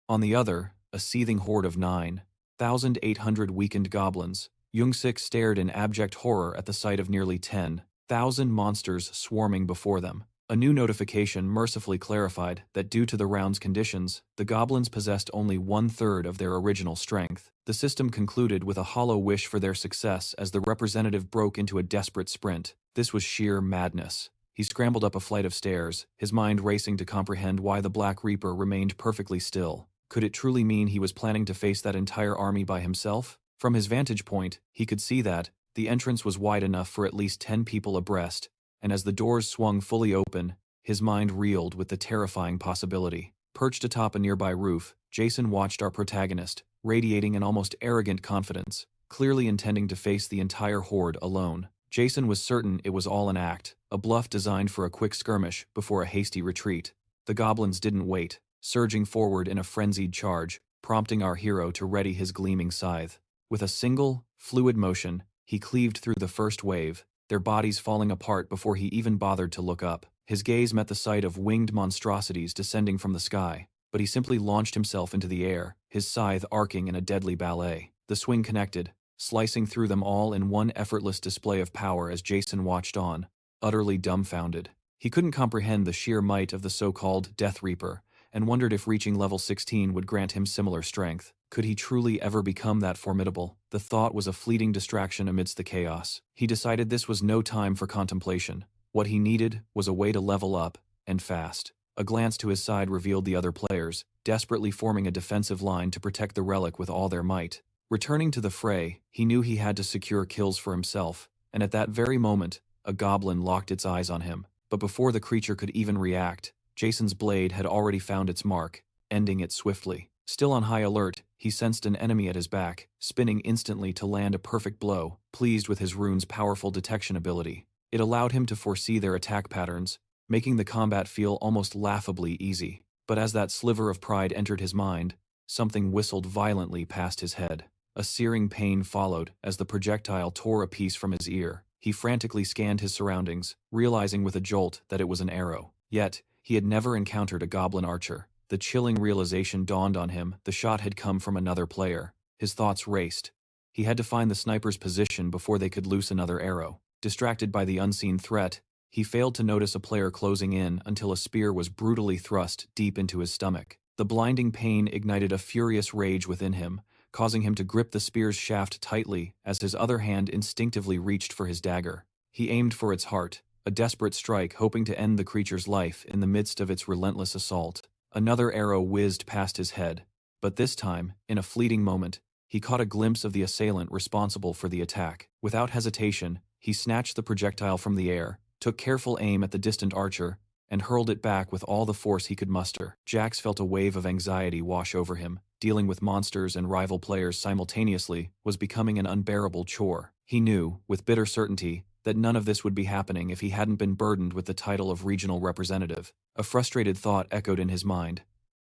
On the other, a seething horde of 9,800 weakened goblins. Youngsik stared in abject horror at the sight of nearly 10,000 monsters swarming before them. A new notification mercifully clarified that due to the round's conditions, the goblins possessed only 1/3 of their original strength. The system concluded with a hollow wish for their success as the representative broke into a desperate sprint. This was sheer madness. He scrambled up a flight of stairs, his mind racing to comprehend why the Black Reaper remained perfectly still. Could it truly mean he was planning to face that entire army by himself? From his vantage point, he could see that the entrance was wide enough for at least 10 people abreast, and as the doors swung fully open, his mind reeled with the terrifying possibility. Perched atop a nearby roof, Jason watched our protagonist, radiating an almost arrogant confidence, clearly intending to face the entire horde alone. Jason was certain it was all an act, a bluff designed for a quick skirmish before a hasty retreat. The goblins didn't wait, surging forward in a frenzied charge, prompting our hero to ready his gleaming scythe. With a single, fluid motion, he cleaved through the first wave, their bodies falling apart before he even bothered to look up. His gaze met the sight of winged monstrosities descending from the sky, but he simply launched himself into the air, his scythe arcing in a deadly ballet. The swing connected, slicing through them all in one effortless display of power as Jason watched on, utterly dumbfounded. He couldn't comprehend the sheer might of the so-called Death Reaper, and wondered if reaching level 16 would grant him similar strength. Could he truly ever become that formidable? The thought was a fleeting distraction amidst the chaos. He decided this was no time for contemplation. What he needed was a way to level up, and fast. A glance to his side revealed the other players, desperately forming a defensive line to protect the relic with all their might. Returning to the fray, he knew he had to secure kills for himself, and at that very moment, a goblin locked its eyes on him. But before the creature could even react, Jason's blade had already found its mark, ending it swiftly. Still on high alert, he sensed an enemy at his back, spinning instantly to land a perfect blow. Pleased with his rune's powerful detection ability, it allowed him to foresee their attack patterns, making the combat feel almost laughably easy. But as that sliver of pride entered his mind, something whistled violently past his head. A searing pain followed as the projectile tore a piece from his ear. He frantically scanned his surroundings, realizing with a jolt that it was an arrow. Yet, he had never encountered a goblin archer. The chilling realization dawned on him: the shot had come from another player. His thoughts raced. He had to find the sniper's position before they could loose another arrow. Distracted by the unseen threat, he failed to notice a player closing in until a spear was brutally thrust deep into his stomach. The blinding pain ignited a furious rage within him, causing him to grip the spear's shaft tightly as his other hand instinctively reached for his dagger. He aimed for its heart, a desperate strike hoping to end the creature's life in the midst of its relentless assault. Another arrow whizzed past his head, but this time, in a fleeting moment, he caught a glimpse of the assailant responsible for the attack. Without hesitation, he snatched the projectile from the air, took careful aim at the distant archer, and hurled it back with all the force he could muster. Jax felt a wave of anxiety wash over him. Dealing with monsters and rival players simultaneously was becoming an unbearable chore. He knew, with bitter certainty, that none of this would be happening if he hadn't been burdened with the title of regional representative. A frustrated thought echoed in his mind.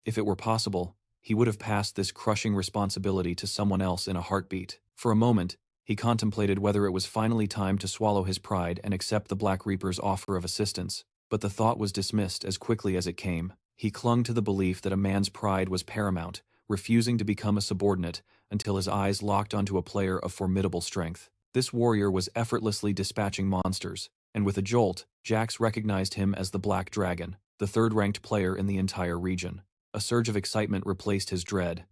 If it were possible, he would have passed this crushing responsibility to someone else in a heartbeat. For a moment, he contemplated whether it was finally time to swallow his pride and accept the Black Reaper's offer of assistance, but the thought was dismissed as quickly as it came. He clung to the belief that a man's pride was paramount, refusing to become a subordinate until his eyes locked onto a player of formidable strength. This warrior was effortlessly dispatching monsters, and with a jolt, Jax recognized him as the Black Dragon, the third-ranked player in the entire region. A surge of excitement replaced his dread.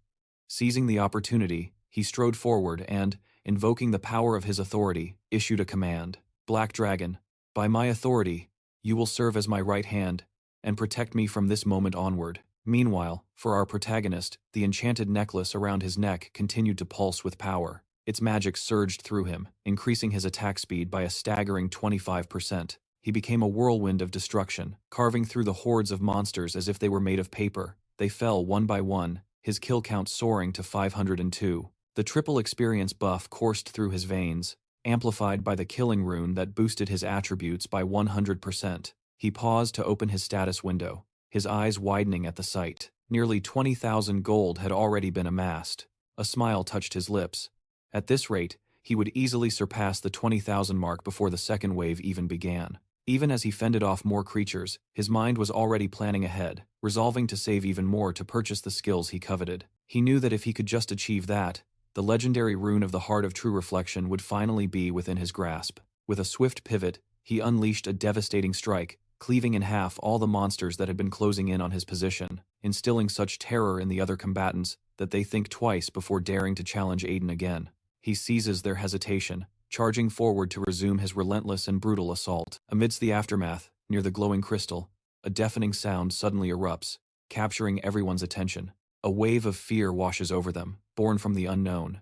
Seizing the opportunity, he strode forward and, invoking the power of his authority, issued a command. Black Dragon, by my authority, you will serve as my right hand and protect me from this moment onward. Meanwhile, for our protagonist, the enchanted necklace around his neck continued to pulse with power. Its magic surged through him, increasing his attack speed by a staggering 25%. He became a whirlwind of destruction, carving through the hordes of monsters as if they were made of paper. They fell one by one, his kill count soaring to 502. The triple experience buff coursed through his veins, amplified by the killing rune that boosted his attributes by 100%. He paused to open his status window, his eyes widening at the sight. Nearly 20,000 gold had already been amassed. A smile touched his lips. At this rate, he would easily surpass the 20,000 mark before the second wave even began. Even as he fended off more creatures, his mind was already planning ahead, resolving to save even more to purchase the skills he coveted. He knew that if he could just achieve that, the legendary rune of the Heart of True Reflection would finally be within his grasp. With a swift pivot, he unleashed a devastating strike, cleaving in half all the monsters that had been closing in on his position, instilling such terror in the other combatants that they think twice before daring to challenge Aiden again. He seizes their hesitation, charging forward to resume his relentless and brutal assault. Amidst the aftermath, near the glowing crystal, a deafening sound suddenly erupts, capturing everyone's attention. A wave of fear washes over them, born from the unknown.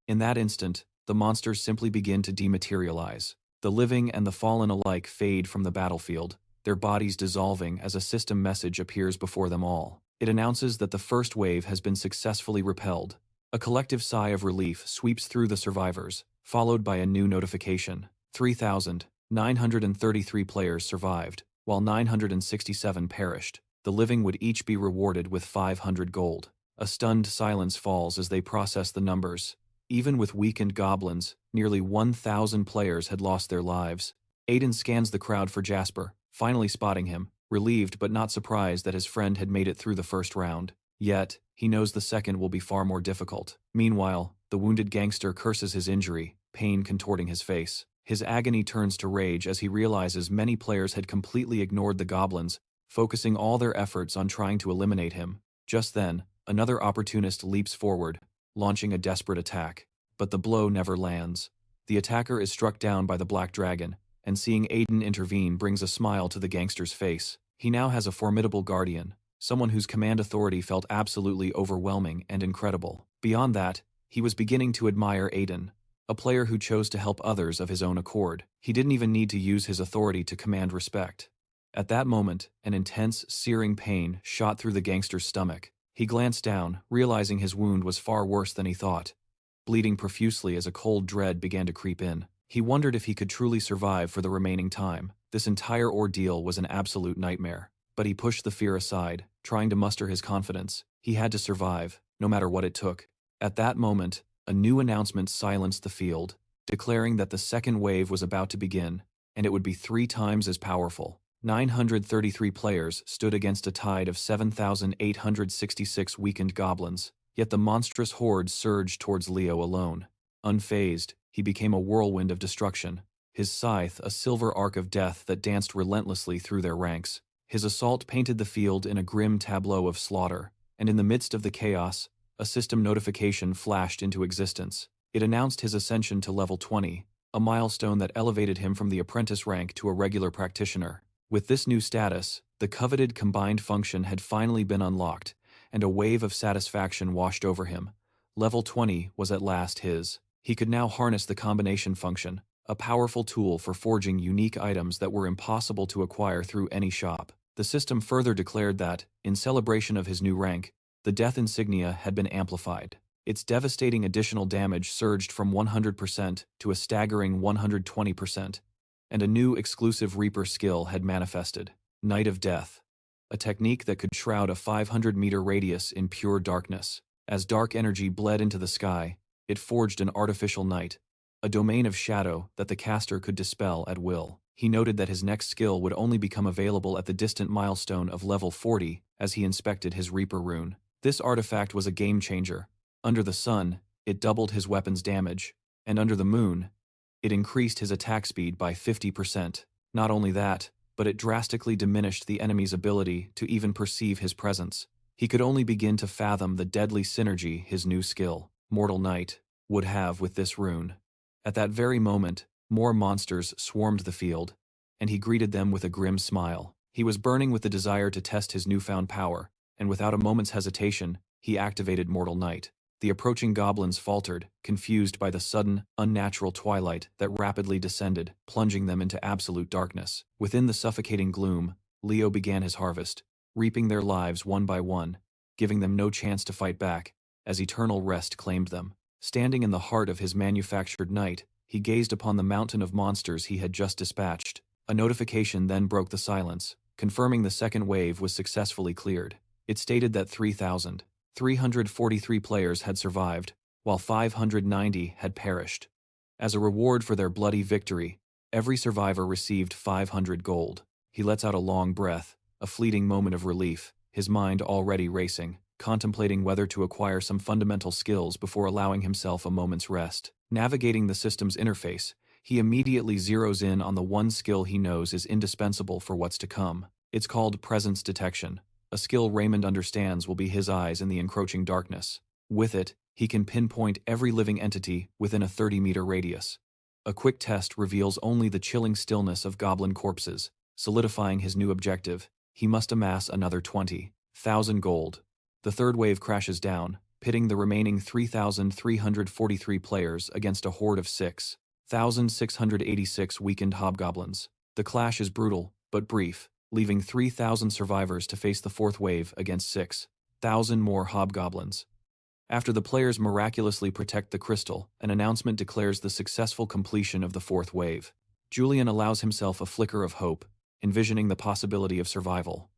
In that instant, the monsters simply begin to dematerialize. The living and the fallen alike fade from the battlefield, their bodies dissolving as a system message appears before them all. It announces that the first wave has been successfully repelled. A collective sigh of relief sweeps through the survivors, followed by a new notification. 3,933 players survived, while 967 perished. The living would each be rewarded with 500 gold. A stunned silence falls as they process the numbers. Even with weakened goblins, nearly 1,000 players had lost their lives. Aiden scans the crowd for Jasper, finally spotting him, relieved but not surprised that his friend had made it through the first round. Yet, he knows the second will be far more difficult. Meanwhile, the wounded gangster curses his injury, pain contorting his face. His agony turns to rage as he realizes many players had completely ignored the goblins, focusing all their efforts on trying to eliminate him. Just then, another opportunist leaps forward, launching a desperate attack. But the blow never lands. The attacker is struck down by the Black Dragon, and seeing Aiden intervene brings a smile to the gangster's face. He now has a formidable guardian, someone whose command authority felt absolutely overwhelming and incredible. Beyond that, he was beginning to admire Aiden, a player who chose to help others of his own accord. He didn't even need to use his authority to command respect. At that moment, an intense, searing pain shot through the gangster's stomach. He glanced down, realizing his wound was far worse than he thought, bleeding profusely as a cold dread began to creep in. He wondered if he could truly survive for the remaining time. This entire ordeal was an absolute nightmare. But he pushed the fear aside, trying to muster his confidence. He had to survive, no matter what it took. At that moment, a new announcement silenced the field, declaring that the second wave was about to begin, and it would be 3 times as powerful. 933 players stood against a tide of 7,866 weakened goblins, yet the monstrous horde surged towards Leo alone. Unfazed, he became a whirlwind of destruction, his scythe a silver arc of death that danced relentlessly through their ranks. His assault painted the field in a grim tableau of slaughter, and in the midst of the chaos, a system notification flashed into existence. It announced his ascension to level 20, a milestone that elevated him from the apprentice rank to a regular practitioner. With this new status, the coveted combined function had finally been unlocked, and a wave of satisfaction washed over him. Level 20 was at last his. He could now harness the combination function, a powerful tool for forging unique items that were impossible to acquire through any shop. The system further declared that, in celebration of his new rank, the death insignia had been amplified. Its devastating additional damage surged from 100% to a staggering 120%, and a new exclusive Reaper skill had manifested, Night of Death, a technique that could shroud a 500-meter radius in pure darkness. As dark energy bled into the sky, it forged an artificial night, a domain of shadow that the caster could dispel at will. He noted that his next skill would only become available at the distant milestone of level 40 as he inspected his Reaper rune. This artifact was a game-changer. Under the sun, it doubled his weapon's damage, and under the moon, it increased his attack speed by 50%. Not only that, but it drastically diminished the enemy's ability to even perceive his presence. He could only begin to fathom the deadly synergy his new skill, Mortal Knight, would have with this rune. At that very moment, more monsters swarmed the field, and he greeted them with a grim smile. He was burning with the desire to test his newfound power, and without a moment's hesitation, he activated Mortal Knight. The approaching goblins faltered, confused by the sudden, unnatural twilight that rapidly descended, plunging them into absolute darkness. Within the suffocating gloom, Leo began his harvest, reaping their lives one by one, giving them no chance to fight back, as eternal rest claimed them. Standing in the heart of his manufactured night, he gazed upon the mountain of monsters he had just dispatched. A notification then broke the silence, confirming the second wave was successfully cleared. It stated that 3,343 players had survived, while 590 had perished. As a reward for their bloody victory, every survivor received 500 gold. He lets out a long breath, a fleeting moment of relief, his mind already racing, contemplating whether to acquire some fundamental skills before allowing himself a moment's rest. Navigating the system's interface, he immediately zeroes in on the one skill he knows is indispensable for what's to come. It's called presence detection, a skill Raymond understands will be his eyes in the encroaching darkness. With it, he can pinpoint every living entity within a 30-meter radius. A quick test reveals only the chilling stillness of goblin corpses, solidifying his new objective. He must amass another 20,000 gold. The third wave crashes down, pitting the remaining 3,343 players against a horde of 6,686 weakened hobgoblins. The clash is brutal, but brief, leaving 3,000 survivors to face the fourth wave against 6,000 more hobgoblins. After the players miraculously protect the crystal, an announcement declares the successful completion of the fourth wave. Julian allows himself a flicker of hope, envisioning the possibility of survival.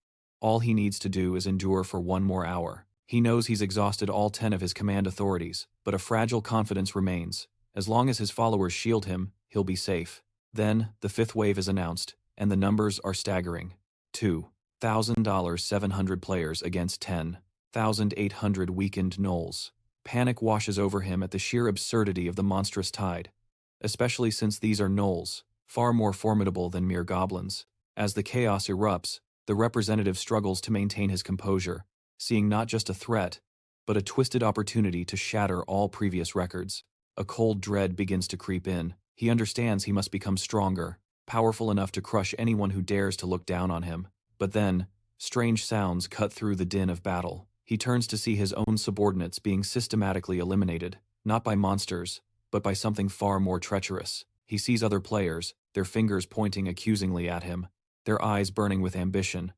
All he needs to do is endure for one more hour. He knows he's exhausted all 10 of his command authorities, but a fragile confidence remains. As long as his followers shield him, he'll be safe. Then, the fifth wave is announced, and the numbers are staggering. $2,700 players against 10,800 weakened gnolls. Panic washes over him at the sheer absurdity of the monstrous tide, especially since these are gnolls, far more formidable than mere goblins. As the chaos erupts, the representative struggles to maintain his composure, seeing not just a threat, but a twisted opportunity to shatter all previous records. A cold dread begins to creep in. He understands he must become stronger, powerful enough to crush anyone who dares to look down on him. But then, strange sounds cut through the din of battle. He turns to see his own subordinates being systematically eliminated, not by monsters, but by something far more treacherous. He sees other players, their fingers pointing accusingly at him, their eyes burning with ambition.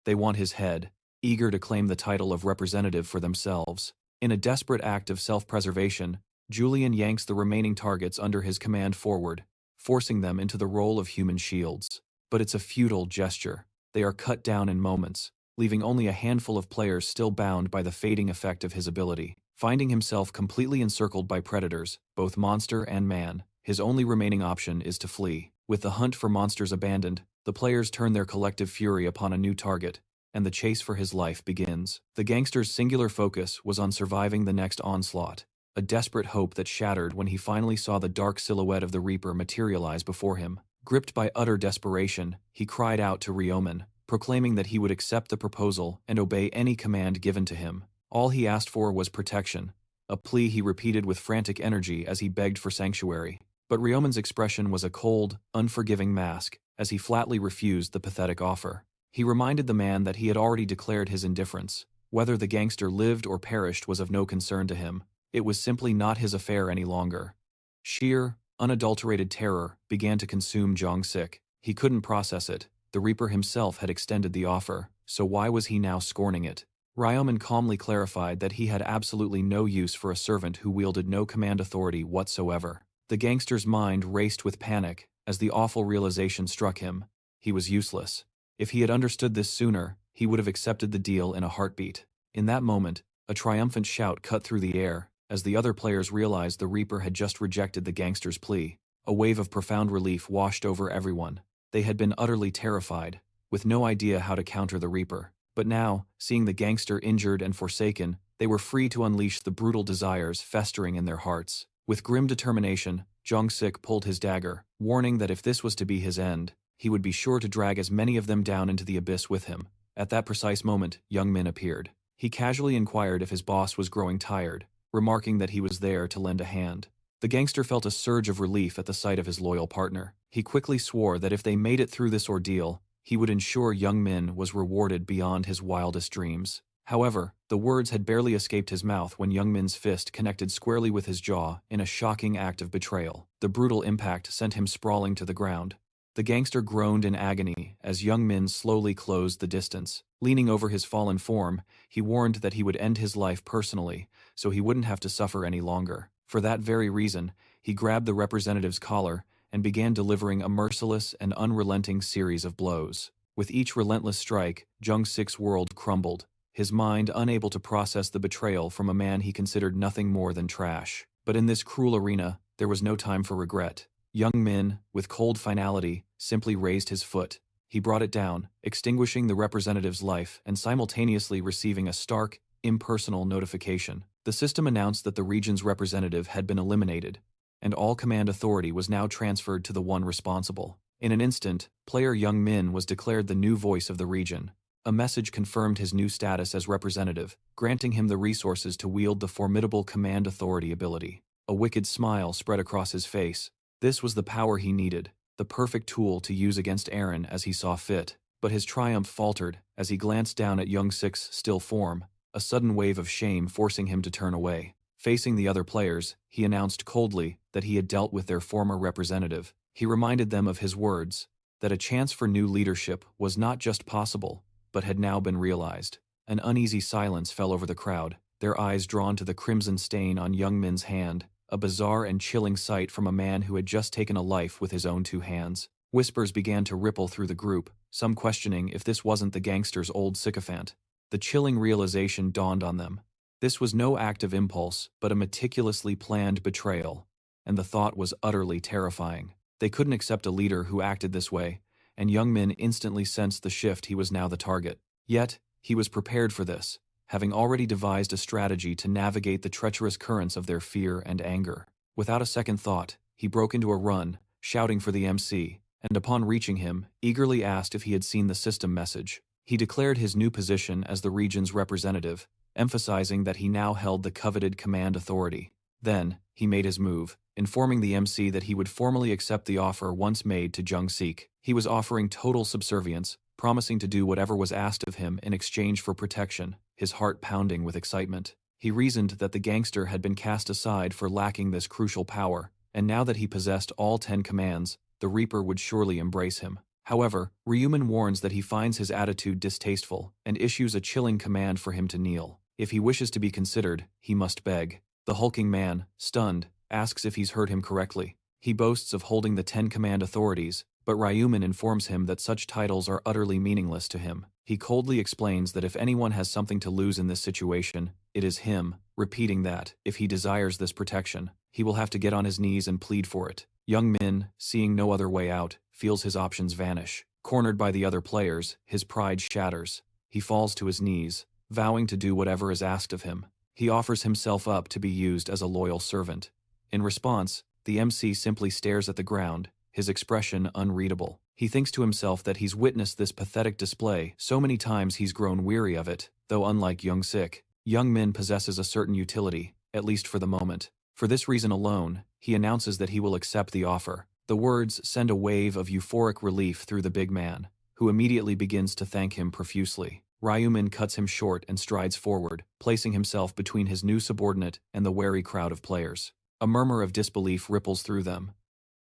They want his head, eager to claim the title of representative for themselves. In a desperate act of self-preservation, Julian yanks the remaining targets under his command forward, forcing them into the role of human shields. But it's a futile gesture. They are cut down in moments, leaving only a handful of players still bound by the fading effect of his ability. Finding himself completely encircled by predators, both monster and man, his only remaining option is to flee. With the hunt for monsters abandoned, the players turn their collective fury upon a new target, and the chase for his life begins. The gangster's singular focus was on surviving the next onslaught, a desperate hope that shattered when he finally saw the dark silhouette of the Reaper materialize before him. Gripped by utter desperation, he cried out to Rune, proclaiming that he would accept the proposal and obey any command given to him. All he asked for was protection, a plea he repeated with frantic energy as he begged for sanctuary. But Rune's expression was a cold, unforgiving mask, as he flatly refused the pathetic offer. He reminded the man that he had already declared his indifference. Whether the gangster lived or perished was of no concern to him. It was simply not his affair any longer. Sheer, unadulterated terror began to consume Jong-sik. He couldn't process it. The Reaper himself had extended the offer, so why was he now scorning it? Rune calmly clarified that he had absolutely no use for a servant who wielded no command authority whatsoever. The gangster's mind raced with panic as the awful realization struck him. He was useless. If he had understood this sooner, he would have accepted the deal in a heartbeat. In that moment, a triumphant shout cut through the air as the other players realized the Reaper had just rejected the gangster's plea. A wave of profound relief washed over everyone. They had been utterly terrified, with no idea how to counter the Reaper. But now, seeing the gangster injured and forsaken, they were free to unleash the brutal desires festering in their hearts. With grim determination, Jong-sik pulled his dagger, warning that if this was to be his end, he would be sure to drag as many of them down into the abyss with him. At that precise moment, Young Min appeared. He casually inquired if his boss was growing tired, remarking that he was there to lend a hand. The gangster felt a surge of relief at the sight of his loyal partner. He quickly swore that if they made it through this ordeal, he would ensure Young Min was rewarded beyond his wildest dreams. However, the words had barely escaped his mouth when Young Min's fist connected squarely with his jaw in a shocking act of betrayal. The brutal impact sent him sprawling to the ground. The gangster groaned in agony as Young Min slowly closed the distance. Leaning over his fallen form, he warned that he would end his life personally, so he wouldn't have to suffer any longer. For that very reason, he grabbed the representative's collar and began delivering a merciless and unrelenting series of blows. With each relentless strike, Jung Sik's world crumbled, his mind unable to process the betrayal from a man he considered nothing more than trash. But in this cruel arena, there was no time for regret. Young Min, with cold finality, simply raised his foot. He brought it down, extinguishing the representative's life and simultaneously receiving a stark, impersonal notification. The system announced that the region's representative had been eliminated, and all command authority was now transferred to the one responsible. In an instant, player Young Min was declared the new voice of the region. A message confirmed his new status as representative, granting him the resources to wield the formidable command authority ability. A wicked smile spread across his face. This was the power he needed, the perfect tool to use against Aaron as he saw fit. But his triumph faltered as he glanced down at Young Sik's still form, a sudden wave of shame forcing him to turn away. Facing the other players, he announced coldly that he had dealt with their former representative. He reminded them of his words, that a chance for new leadership was not just possible, but had now been realized. An uneasy silence fell over the crowd, their eyes drawn to the crimson stain on Young Min's hand, a bizarre and chilling sight from a man who had just taken a life with his own two hands. Whispers began to ripple through the group, some questioning if this wasn't the gangster's old sycophant. The chilling realization dawned on them. This was no act of impulse, but a meticulously planned betrayal, and the thought was utterly terrifying. They couldn't accept a leader who acted this way, and Young Min instantly sensed the shift. He was now the target. Yet, he was prepared for this, having already devised a strategy to navigate the treacherous currents of their fear and anger. Without a second thought, he broke into a run, shouting for the MC, and upon reaching him, eagerly asked if he had seen the system message. He declared his new position as the region's representative, emphasizing that he now held the coveted command authority. Then, he made his move, informing the MC that he would formally accept the offer once made to Jung Sik. He was offering total subservience, promising to do whatever was asked of him in exchange for protection, his heart pounding with excitement. He reasoned that the gangster had been cast aside for lacking this crucial power, and now that he possessed all 10 commands, the Reaper would surely embrace him. However, Rune warns that he finds his attitude distasteful and issues a chilling command for him to kneel. If he wishes to be considered, he must beg. The hulking man, stunned, asks if he's heard him correctly. He boasts of holding the 10 command authorities, but Rune informs him that such titles are utterly meaningless to him. He coldly explains that if anyone has something to lose in this situation, it is him, repeating that, if he desires this protection, he will have to get on his knees and plead for it. Young Min, seeing no other way out, feels his options vanish. Cornered by the other players, his pride shatters. He falls to his knees, vowing to do whatever is asked of him. He offers himself up to be used as a loyal servant. In response, the MC simply stares at the ground, his expression unreadable. He thinks to himself that he's witnessed this pathetic display so many times he's grown weary of it, though unlike Jung Sik, Young Min possesses a certain utility, at least for the moment. For this reason alone, he announces that he will accept the offer. The words send a wave of euphoric relief through the big man, who immediately begins to thank him profusely. Rune cuts him short and strides forward, placing himself between his new subordinate and the wary crowd of players. A murmur of disbelief ripples through them.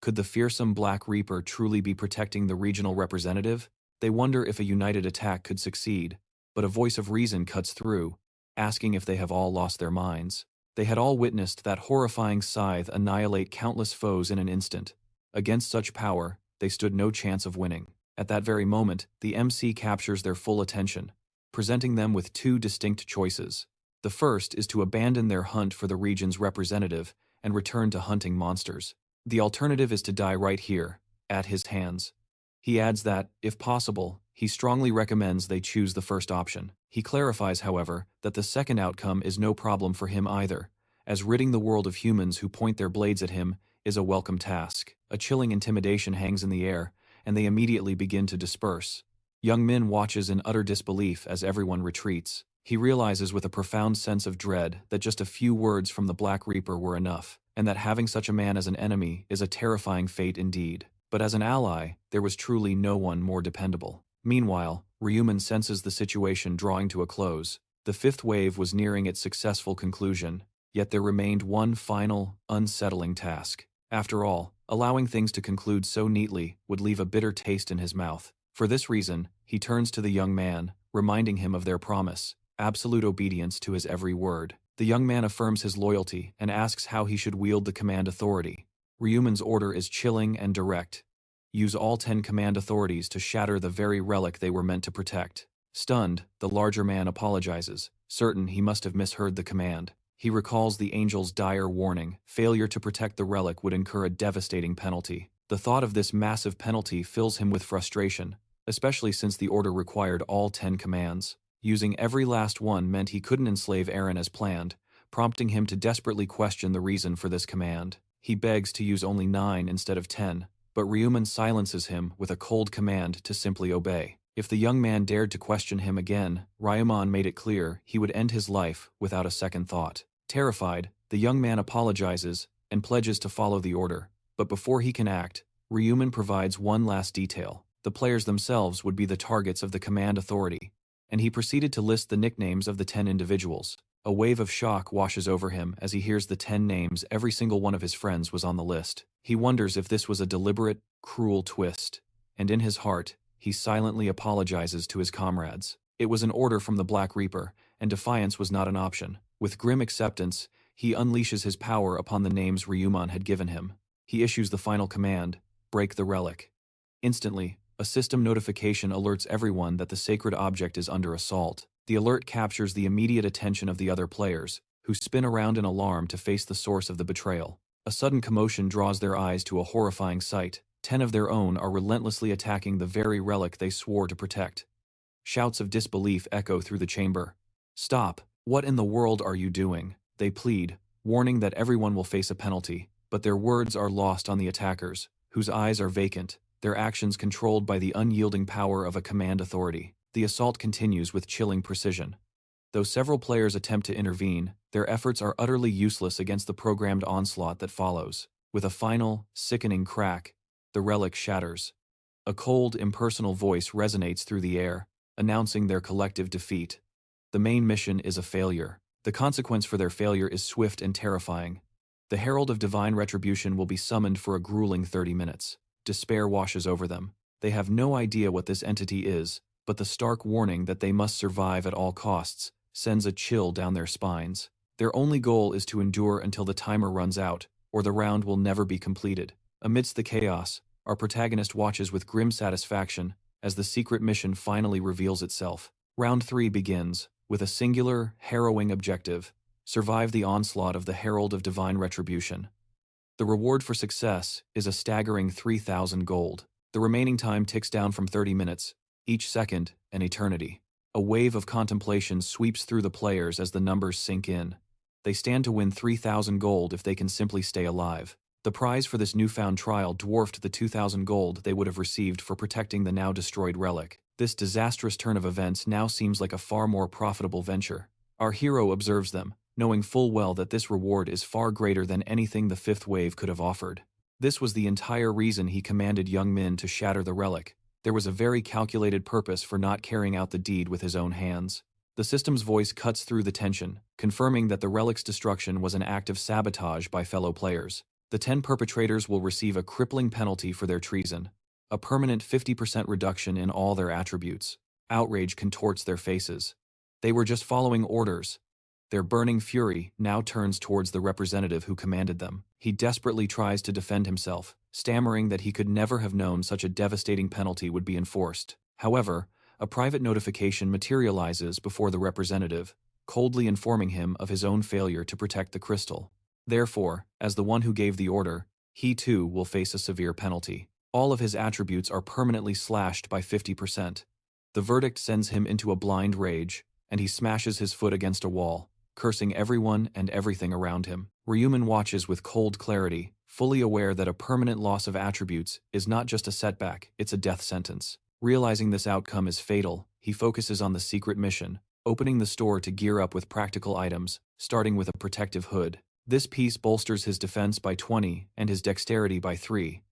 Could the fearsome Black Reaper truly be protecting the regional representative? They wonder if a united attack could succeed, but a voice of reason cuts through, asking if they have all lost their minds. They had all witnessed that horrifying scythe annihilate countless foes in an instant. Against such power, they stood no chance of winning. At that very moment, the MC captures their full attention, presenting them with two distinct choices. The first is to abandon their hunt for the region's representative and return to hunting monsters. The alternative is to die right here, at his hands. He adds that, if possible, he strongly recommends they choose the first option. He clarifies, however, that the second outcome is no problem for him either, as ridding the world of humans who point their blades at him is a welcome task. A chilling intimidation hangs in the air, and they immediately begin to disperse. Young Min watches in utter disbelief as everyone retreats. He realizes with a profound sense of dread that just a few words from the Black Reaper were enough, and that having such a man as an enemy is a terrifying fate indeed. But as an ally, there was truly no one more dependable. Meanwhile, Rune senses the situation drawing to a close. The fifth wave was nearing its successful conclusion, yet there remained one final, unsettling task. After all, allowing things to conclude so neatly would leave a bitter taste in his mouth. For this reason, he turns to the young man, reminding him of their promise, absolute obedience to his every word. The young man affirms his loyalty and asks how he should wield the command authority. Ryuman's order is chilling and direct. Use all 10 command authorities to shatter the very relic they were meant to protect. Stunned, the larger man apologizes, certain he must have misheard the command. He recalls the angel's dire warning: failure to protect the relic would incur a devastating penalty. The thought of this massive penalty fills him with frustration, especially since the order required all 10 commands. Using every last one meant he couldn't enslave Eren as planned, prompting him to desperately question the reason for this command. He begs to use only 9 instead of 10, but Ryuman silences him with a cold command to simply obey. If the young man dared to question him again, Ryuman made it clear he would end his life without a second thought. Terrified, the young man apologizes and pledges to follow the order. But before he can act, Ryuman provides one last detail. The players themselves would be the targets of the command authority, and he proceeded to list the nicknames of the 10 individuals. A wave of shock washes over him as he hears the 10 names. Every single one of his friends was on the list. He wonders if this was a deliberate, cruel twist, and in his heart, he silently apologizes to his comrades. It was an order from the Black Reaper, and defiance was not an option. With grim acceptance, he unleashes his power upon the names Ryuman had given him. He issues the final command: break the relic. Instantly, a system notification alerts everyone that the sacred object is under assault. The alert captures the immediate attention of the other players, who spin around in alarm to face the source of the betrayal. A sudden commotion draws their eyes to a horrifying sight. 10 of their own are relentlessly attacking the very relic they swore to protect. Shouts of disbelief echo through the chamber. "Stop! What in the world are you doing?" they plead, warning that everyone will face a penalty, but their words are lost on the attackers, whose eyes are vacant, their actions controlled by the unyielding power of a command authority. The assault continues with chilling precision. Though several players attempt to intervene, their efforts are utterly useless against the programmed onslaught that follows. With a final, sickening crack, the relic shatters. A cold, impersonal voice resonates through the air, announcing their collective defeat. The main mission is a failure. The consequence for their failure is swift and terrifying. The Herald of Divine Retribution will be summoned for a grueling 30 minutes. Despair washes over them. They have no idea what this entity is, but the stark warning that they must survive at all costs sends a chill down their spines. Their only goal is to endure until the timer runs out, or the round will never be completed. Amidst the chaos, our protagonist watches with grim satisfaction as the secret mission finally reveals itself. Round 3 begins, with a singular, harrowing objective: survive the onslaught of the Herald of Divine Retribution. The reward for success is a staggering 3,000 gold. The remaining time ticks down from 30 minutes, each second an eternity. A wave of contemplation sweeps through the players as the numbers sink in. They stand to win 3,000 gold if they can simply stay alive. The prize for this newfound trial dwarfed the 2,000 gold they would have received for protecting the now destroyed relic. This disastrous turn of events now seems like a far more profitable venture. Our hero observes them, knowing full well that this reward is far greater than anything the fifth wave could have offered. This was the entire reason he commanded young Min to shatter the relic. There was a very calculated purpose for not carrying out the deed with his own hands. The system's voice cuts through the tension, confirming that the relic's destruction was an act of sabotage by fellow players. The 10 perpetrators will receive a crippling penalty for their treason, a permanent 50% reduction in all their attributes. Outrage contorts their faces. They were just following orders. Their burning fury now turns towards the representative who commanded them. He desperately tries to defend himself, stammering that he could never have known such a devastating penalty would be enforced. However, a private notification materializes before the representative, coldly informing him of his own failure to protect the crystal. Therefore, as the one who gave the order, he too will face a severe penalty. All of his attributes are permanently slashed by 50%. The verdict sends him into a blind rage, and he smashes his foot against a wall, cursing everyone and everything around him. Ryuman watches with cold clarity, fully aware that a permanent loss of attributes is not just a setback, it's a death sentence. Realizing this outcome is fatal, he focuses on the secret mission, opening the store to gear up with practical items, starting with a protective hood. This piece bolsters his defense by 20 and his dexterity by 3.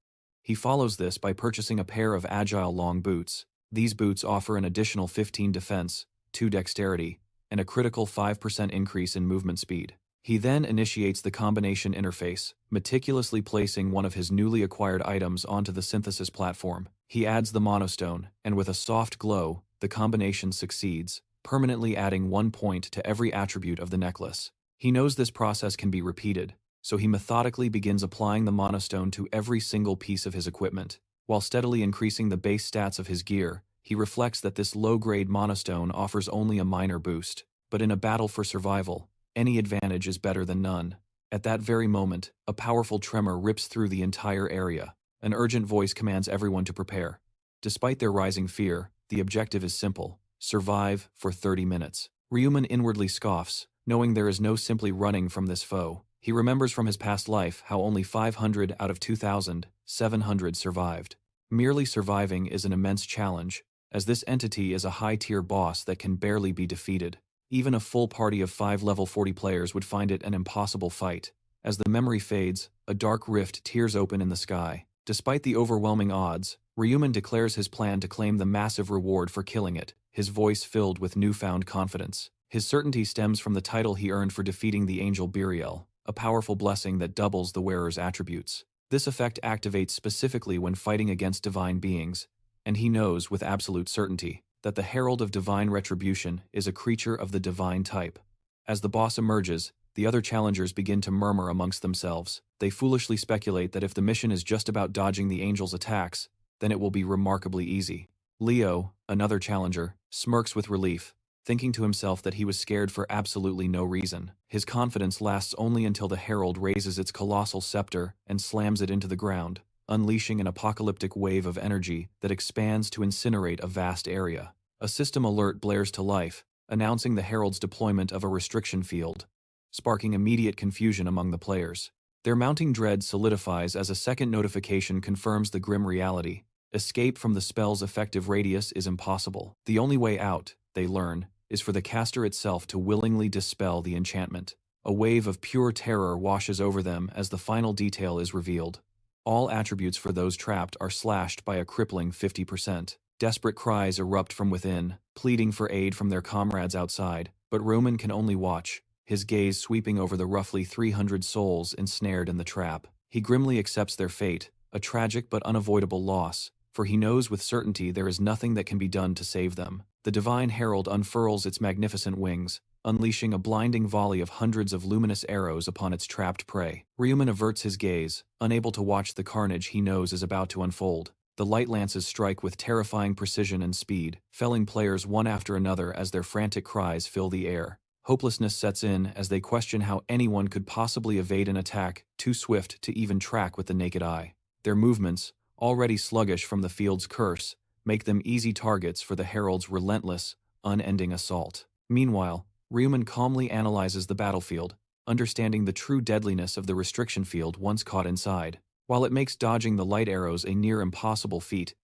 He follows this by purchasing a pair of agile long boots. These boots offer an additional 15 defense, 2 dexterity, and a critical 5% increase in movement speed. He then initiates the combination interface, meticulously placing one of his newly acquired items onto the synthesis platform. He adds the monostone, and with a soft glow, the combination succeeds, permanently adding 1 point to every attribute of the necklace. He knows this process can be repeated, so he methodically begins applying the monostone to every single piece of his equipment. While steadily increasing the base stats of his gear, he reflects that this low-grade monostone offers only a minor boost. But in a battle for survival, any advantage is better than none. At that very moment, a powerful tremor rips through the entire area. An urgent voice commands everyone to prepare. Despite their rising fear, the objective is simple: survive for 30 minutes. Rune inwardly scoffs, knowing there is no simply running from this foe. He remembers from his past life how only 500 out of 2,700 survived. Merely surviving is an immense challenge, as this entity is a high-tier boss that can barely be defeated. Even a full party of 5 level 40 players would find it an impossible fight. As the memory fades, a dark rift tears open in the sky. Despite the overwhelming odds, Rune declares his plan to claim the massive reward for killing it, his voice filled with newfound confidence. His certainty stems from the title he earned for defeating the angel Buriel, a powerful blessing that doubles the wearer's attributes. This effect activates specifically when fighting against divine beings, and he knows with absolute certainty that the Herald of Divine Retribution is a creature of the divine type. As the boss emerges, the other challengers begin to murmur amongst themselves. They foolishly speculate that if the mission is just about dodging the angel's attacks, then it will be remarkably easy. Leo, another challenger, smirks with relief, thinking to himself that he was scared for absolutely no reason. His confidence lasts only until the Herald raises its colossal scepter and slams it into the ground, unleashing an apocalyptic wave of energy that expands to incinerate a vast area. A system alert blares to life, announcing the Herald's deployment of a restriction field, sparking immediate confusion among the players. Their mounting dread solidifies as a second notification confirms the grim reality. Escape from the spell's effective radius is impossible. The only way out, they learn, is for the caster itself to willingly dispel the enchantment. A wave of pure terror washes over them as the final detail is revealed. All attributes for those trapped are slashed by a crippling 50%. Desperate cries erupt from within, pleading for aid from their comrades outside, but Rune can only watch, his gaze sweeping over the roughly 300 souls ensnared in the trap. He grimly accepts their fate, a tragic but unavoidable loss, for he knows with certainty there is nothing that can be done to save them. The Divine Herald unfurls its magnificent wings, unleashing a blinding volley of hundreds of luminous arrows upon its trapped prey. Rune averts his gaze, unable to watch the carnage he knows is about to unfold. The light lances strike with terrifying precision and speed, felling players one after another as their frantic cries fill the air. Hopelessness sets in as they question how anyone could possibly evade an attack too swift to even track with the naked eye. Their movements, already sluggish from the field's curse, make them easy targets for the Herald's relentless, unending assault. Meanwhile, Rune calmly analyzes the battlefield, understanding the true deadliness of the restriction field once caught inside. While it makes dodging the light arrows a near impossible feat,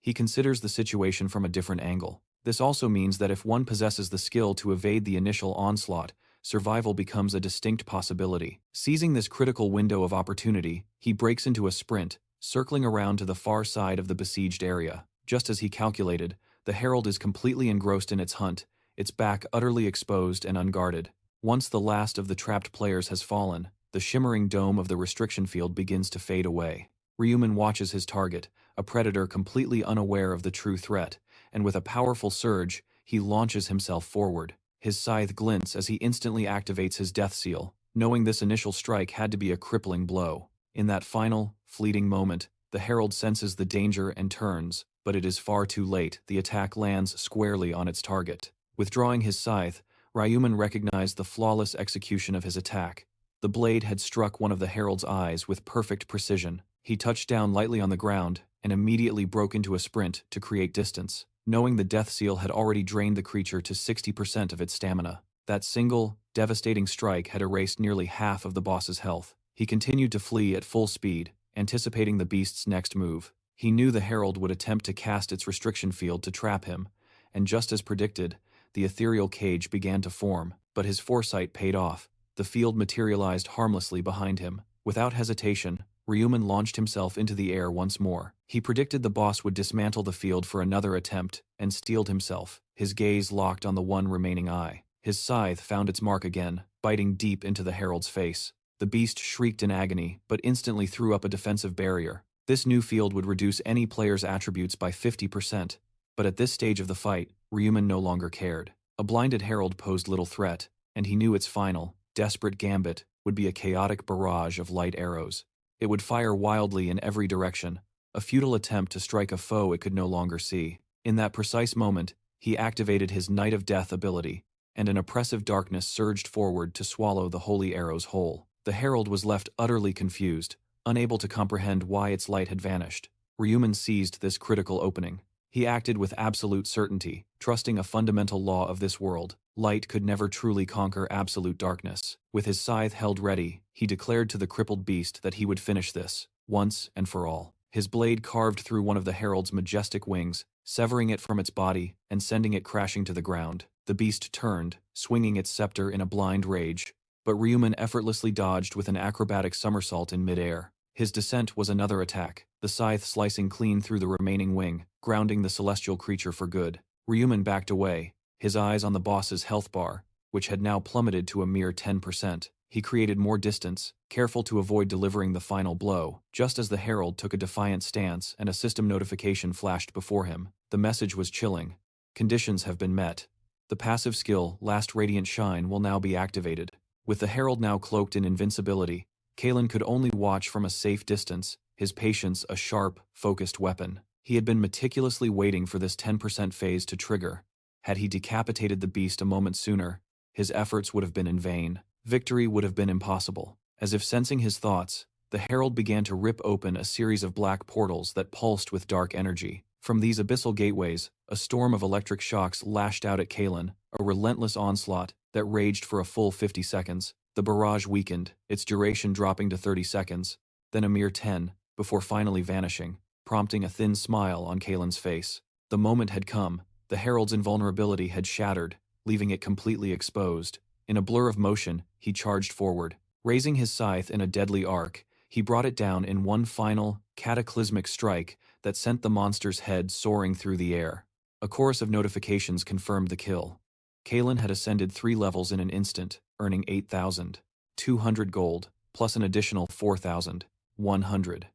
he considers the situation from a different angle. This also means that if one possesses the skill to evade the initial onslaught, survival becomes a distinct possibility. Seizing this critical window of opportunity, he breaks into a sprint, circling around to the far side of the besieged area. Just as he calculated, the Herald is completely engrossed in its hunt, its back utterly exposed and unguarded. Once the last of the trapped players has fallen, the shimmering dome of the restriction field begins to fade away. Rune watches his target, a predator completely unaware of the true threat, and with a powerful surge, he launches himself forward. His scythe glints as he instantly activates his death seal, knowing this initial strike had to be a crippling blow. In that final, fleeting moment, the Herald senses the danger and turns, but it is far too late. The attack lands squarely on its target. Withdrawing his scythe, Rune recognized the flawless execution of his attack. The blade had struck one of the Herald's eyes with perfect precision. He touched down lightly on the ground and immediately broke into a sprint to create distance, knowing the death seal had already drained the creature to 60% of its stamina. That single, devastating strike had erased nearly half of the boss's health. He continued to flee at full speed, anticipating the beast's next move. He knew the Herald would attempt to cast its restriction field to trap him, and just as predicted, the ethereal cage began to form, but his foresight paid off. The field materialized harmlessly behind him. Without hesitation, Rune launched himself into the air once more. He predicted the boss would dismantle the field for another attempt, and steeled himself, his gaze locked on the one remaining eye. His scythe found its mark again, biting deep into the herald's face. The beast shrieked in agony, but instantly threw up a defensive barrier. This new field would reduce any player's attributes by 50%, but at this stage of the fight, Rune no longer cared. A blinded herald posed little threat, and he knew its final, desperate gambit would be a chaotic barrage of light arrows. It would fire wildly in every direction, a futile attempt to strike a foe it could no longer see. In that precise moment, he activated his Night of Death ability, and an oppressive darkness surged forward to swallow the holy arrows whole. The herald was left utterly confused, unable to comprehend why its light had vanished. Rune seized this critical opening. He acted with absolute certainty, trusting a fundamental law of this world. Light could never truly conquer absolute darkness. With his scythe held ready, he declared to the crippled beast that he would finish this, once and for all. His blade carved through one of the herald's majestic wings, severing it from its body and sending it crashing to the ground. The beast turned, swinging its scepter in a blind rage, but Rune effortlessly dodged with an acrobatic somersault in midair. His descent was another attack, the scythe slicing clean through the remaining wing, grounding the celestial creature for good. Rune backed away, his eyes on the boss's health bar, which had now plummeted to a mere 10%. He created more distance, careful to avoid delivering the final blow. Just as the herald took a defiant stance and a system notification flashed before him, the message was chilling. Conditions have been met. The passive skill, Last Radiant Shine, will now be activated. With the herald now cloaked in invincibility, Kalen could only watch from a safe distance, his patience a sharp, focused weapon. He had been meticulously waiting for this 10% phase to trigger. Had he decapitated the beast a moment sooner, his efforts would have been in vain. Victory would have been impossible. As if sensing his thoughts, the herald began to rip open a series of black portals that pulsed with dark energy. From these abyssal gateways, a storm of electric shocks lashed out at Kalen, a relentless onslaught that raged for a full 50 seconds. The barrage weakened, its duration dropping to 30 seconds, then a mere 10, before finally vanishing, prompting a thin smile on Kalen's face. The moment had come. The herald's invulnerability had shattered, leaving it completely exposed. In a blur of motion, he charged forward. Raising his scythe in a deadly arc, he brought it down in one final, cataclysmic strike that sent the monster's head soaring through the air. A chorus of notifications confirmed the kill. Kalen had ascended 3 levels in an instant, earning 8,200 gold, plus an additional 4,100.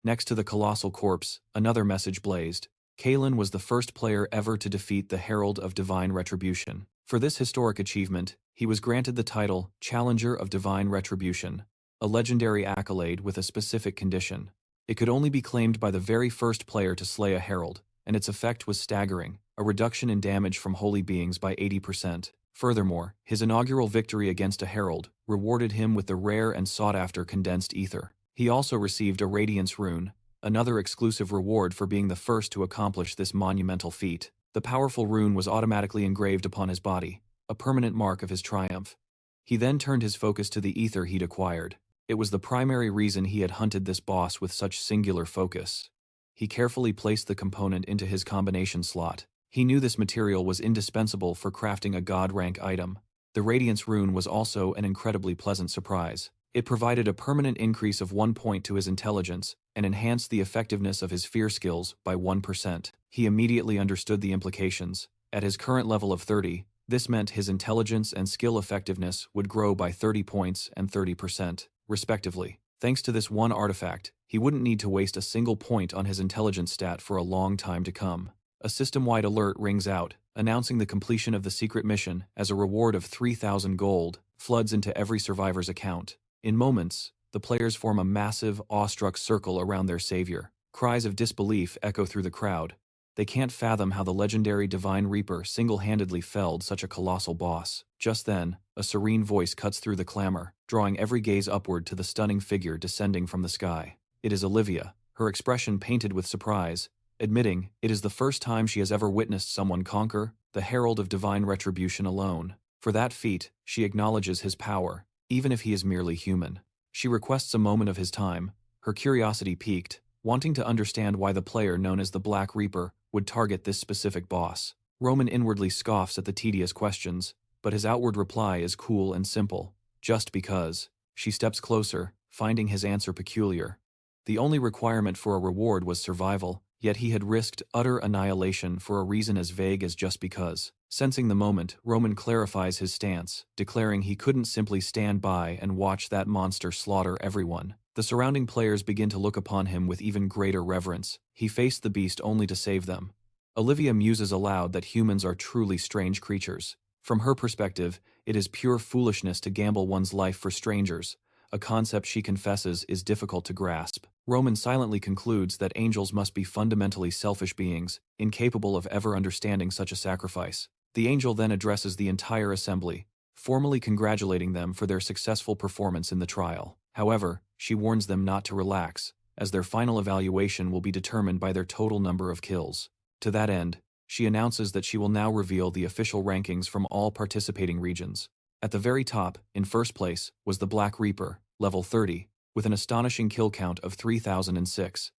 Next to the colossal corpse, another message blazed. Kalen was the first player ever to defeat the Herald of Divine Retribution. For this historic achievement, he was granted the title Challenger of Divine Retribution, a legendary accolade with a specific condition. It could only be claimed by the very first player to slay a herald, and its effect was staggering, a reduction in damage from holy beings by 80%. Furthermore, his inaugural victory against a herald rewarded him with the rare and sought-after condensed ether. He also received a Radiance Rune, another exclusive reward for being the first to accomplish this monumental feat. The powerful rune was automatically engraved upon his body, a permanent mark of his triumph. He then turned his focus to the ether he'd acquired. It was the primary reason he had hunted this boss with such singular focus. He carefully placed the component into his combination slot. He knew this material was indispensable for crafting a god-rank item. The Radiance Rune was also an incredibly pleasant surprise. It provided a permanent increase of 1 point to his intelligence and enhanced the effectiveness of his fear skills by 1%. He immediately understood the implications. At his current level of 30, this meant his intelligence and skill effectiveness would grow by 30 points and 30%, respectively. Thanks to this one artifact, he wouldn't need to waste a single point on his intelligence stat for a long time to come. A system-wide alert rings out, announcing the completion of the secret mission as a reward of 3,000 gold floods into every survivor's account. In moments, the players form a massive, awestruck circle around their savior. Cries of disbelief echo through the crowd. They can't fathom how the legendary Divine Reaper single-handedly felled such a colossal boss. Just then, a serene voice cuts through the clamor, drawing every gaze upward to the stunning figure descending from the sky. It is Olivia, her expression painted with surprise, admitting it is the first time she has ever witnessed someone conquer the Herald of Divine Retribution alone. For that feat, she acknowledges his power, even if he is merely human. She requests a moment of his time, her curiosity piqued, wanting to understand why the player known as the Black Reaper would target this specific boss. Roman inwardly scoffs at the tedious questions, but his outward reply is cool and simple. Just because. She steps closer, finding his answer peculiar. The only requirement for a reward was survival, yet he had risked utter annihilation for a reason as vague as just because. Sensing the moment, Roman clarifies his stance, declaring he couldn't simply stand by and watch that monster slaughter everyone. The surrounding players begin to look upon him with even greater reverence. He faced the beast only to save them. Olivia muses aloud that humans are truly strange creatures. From her perspective, it is pure foolishness to gamble one's life for strangers, a concept she confesses is difficult to grasp. Roman silently concludes that angels must be fundamentally selfish beings, incapable of ever understanding such a sacrifice. The angel then addresses the entire assembly, formally congratulating them for their successful performance in the trial. However, she warns them not to relax, as their final evaluation will be determined by their total number of kills. To that end, she announces that she will now reveal the official rankings from all participating regions. At the very top, in first place, was the Black Reaper, level 30, with an astonishing kill count of 3,006.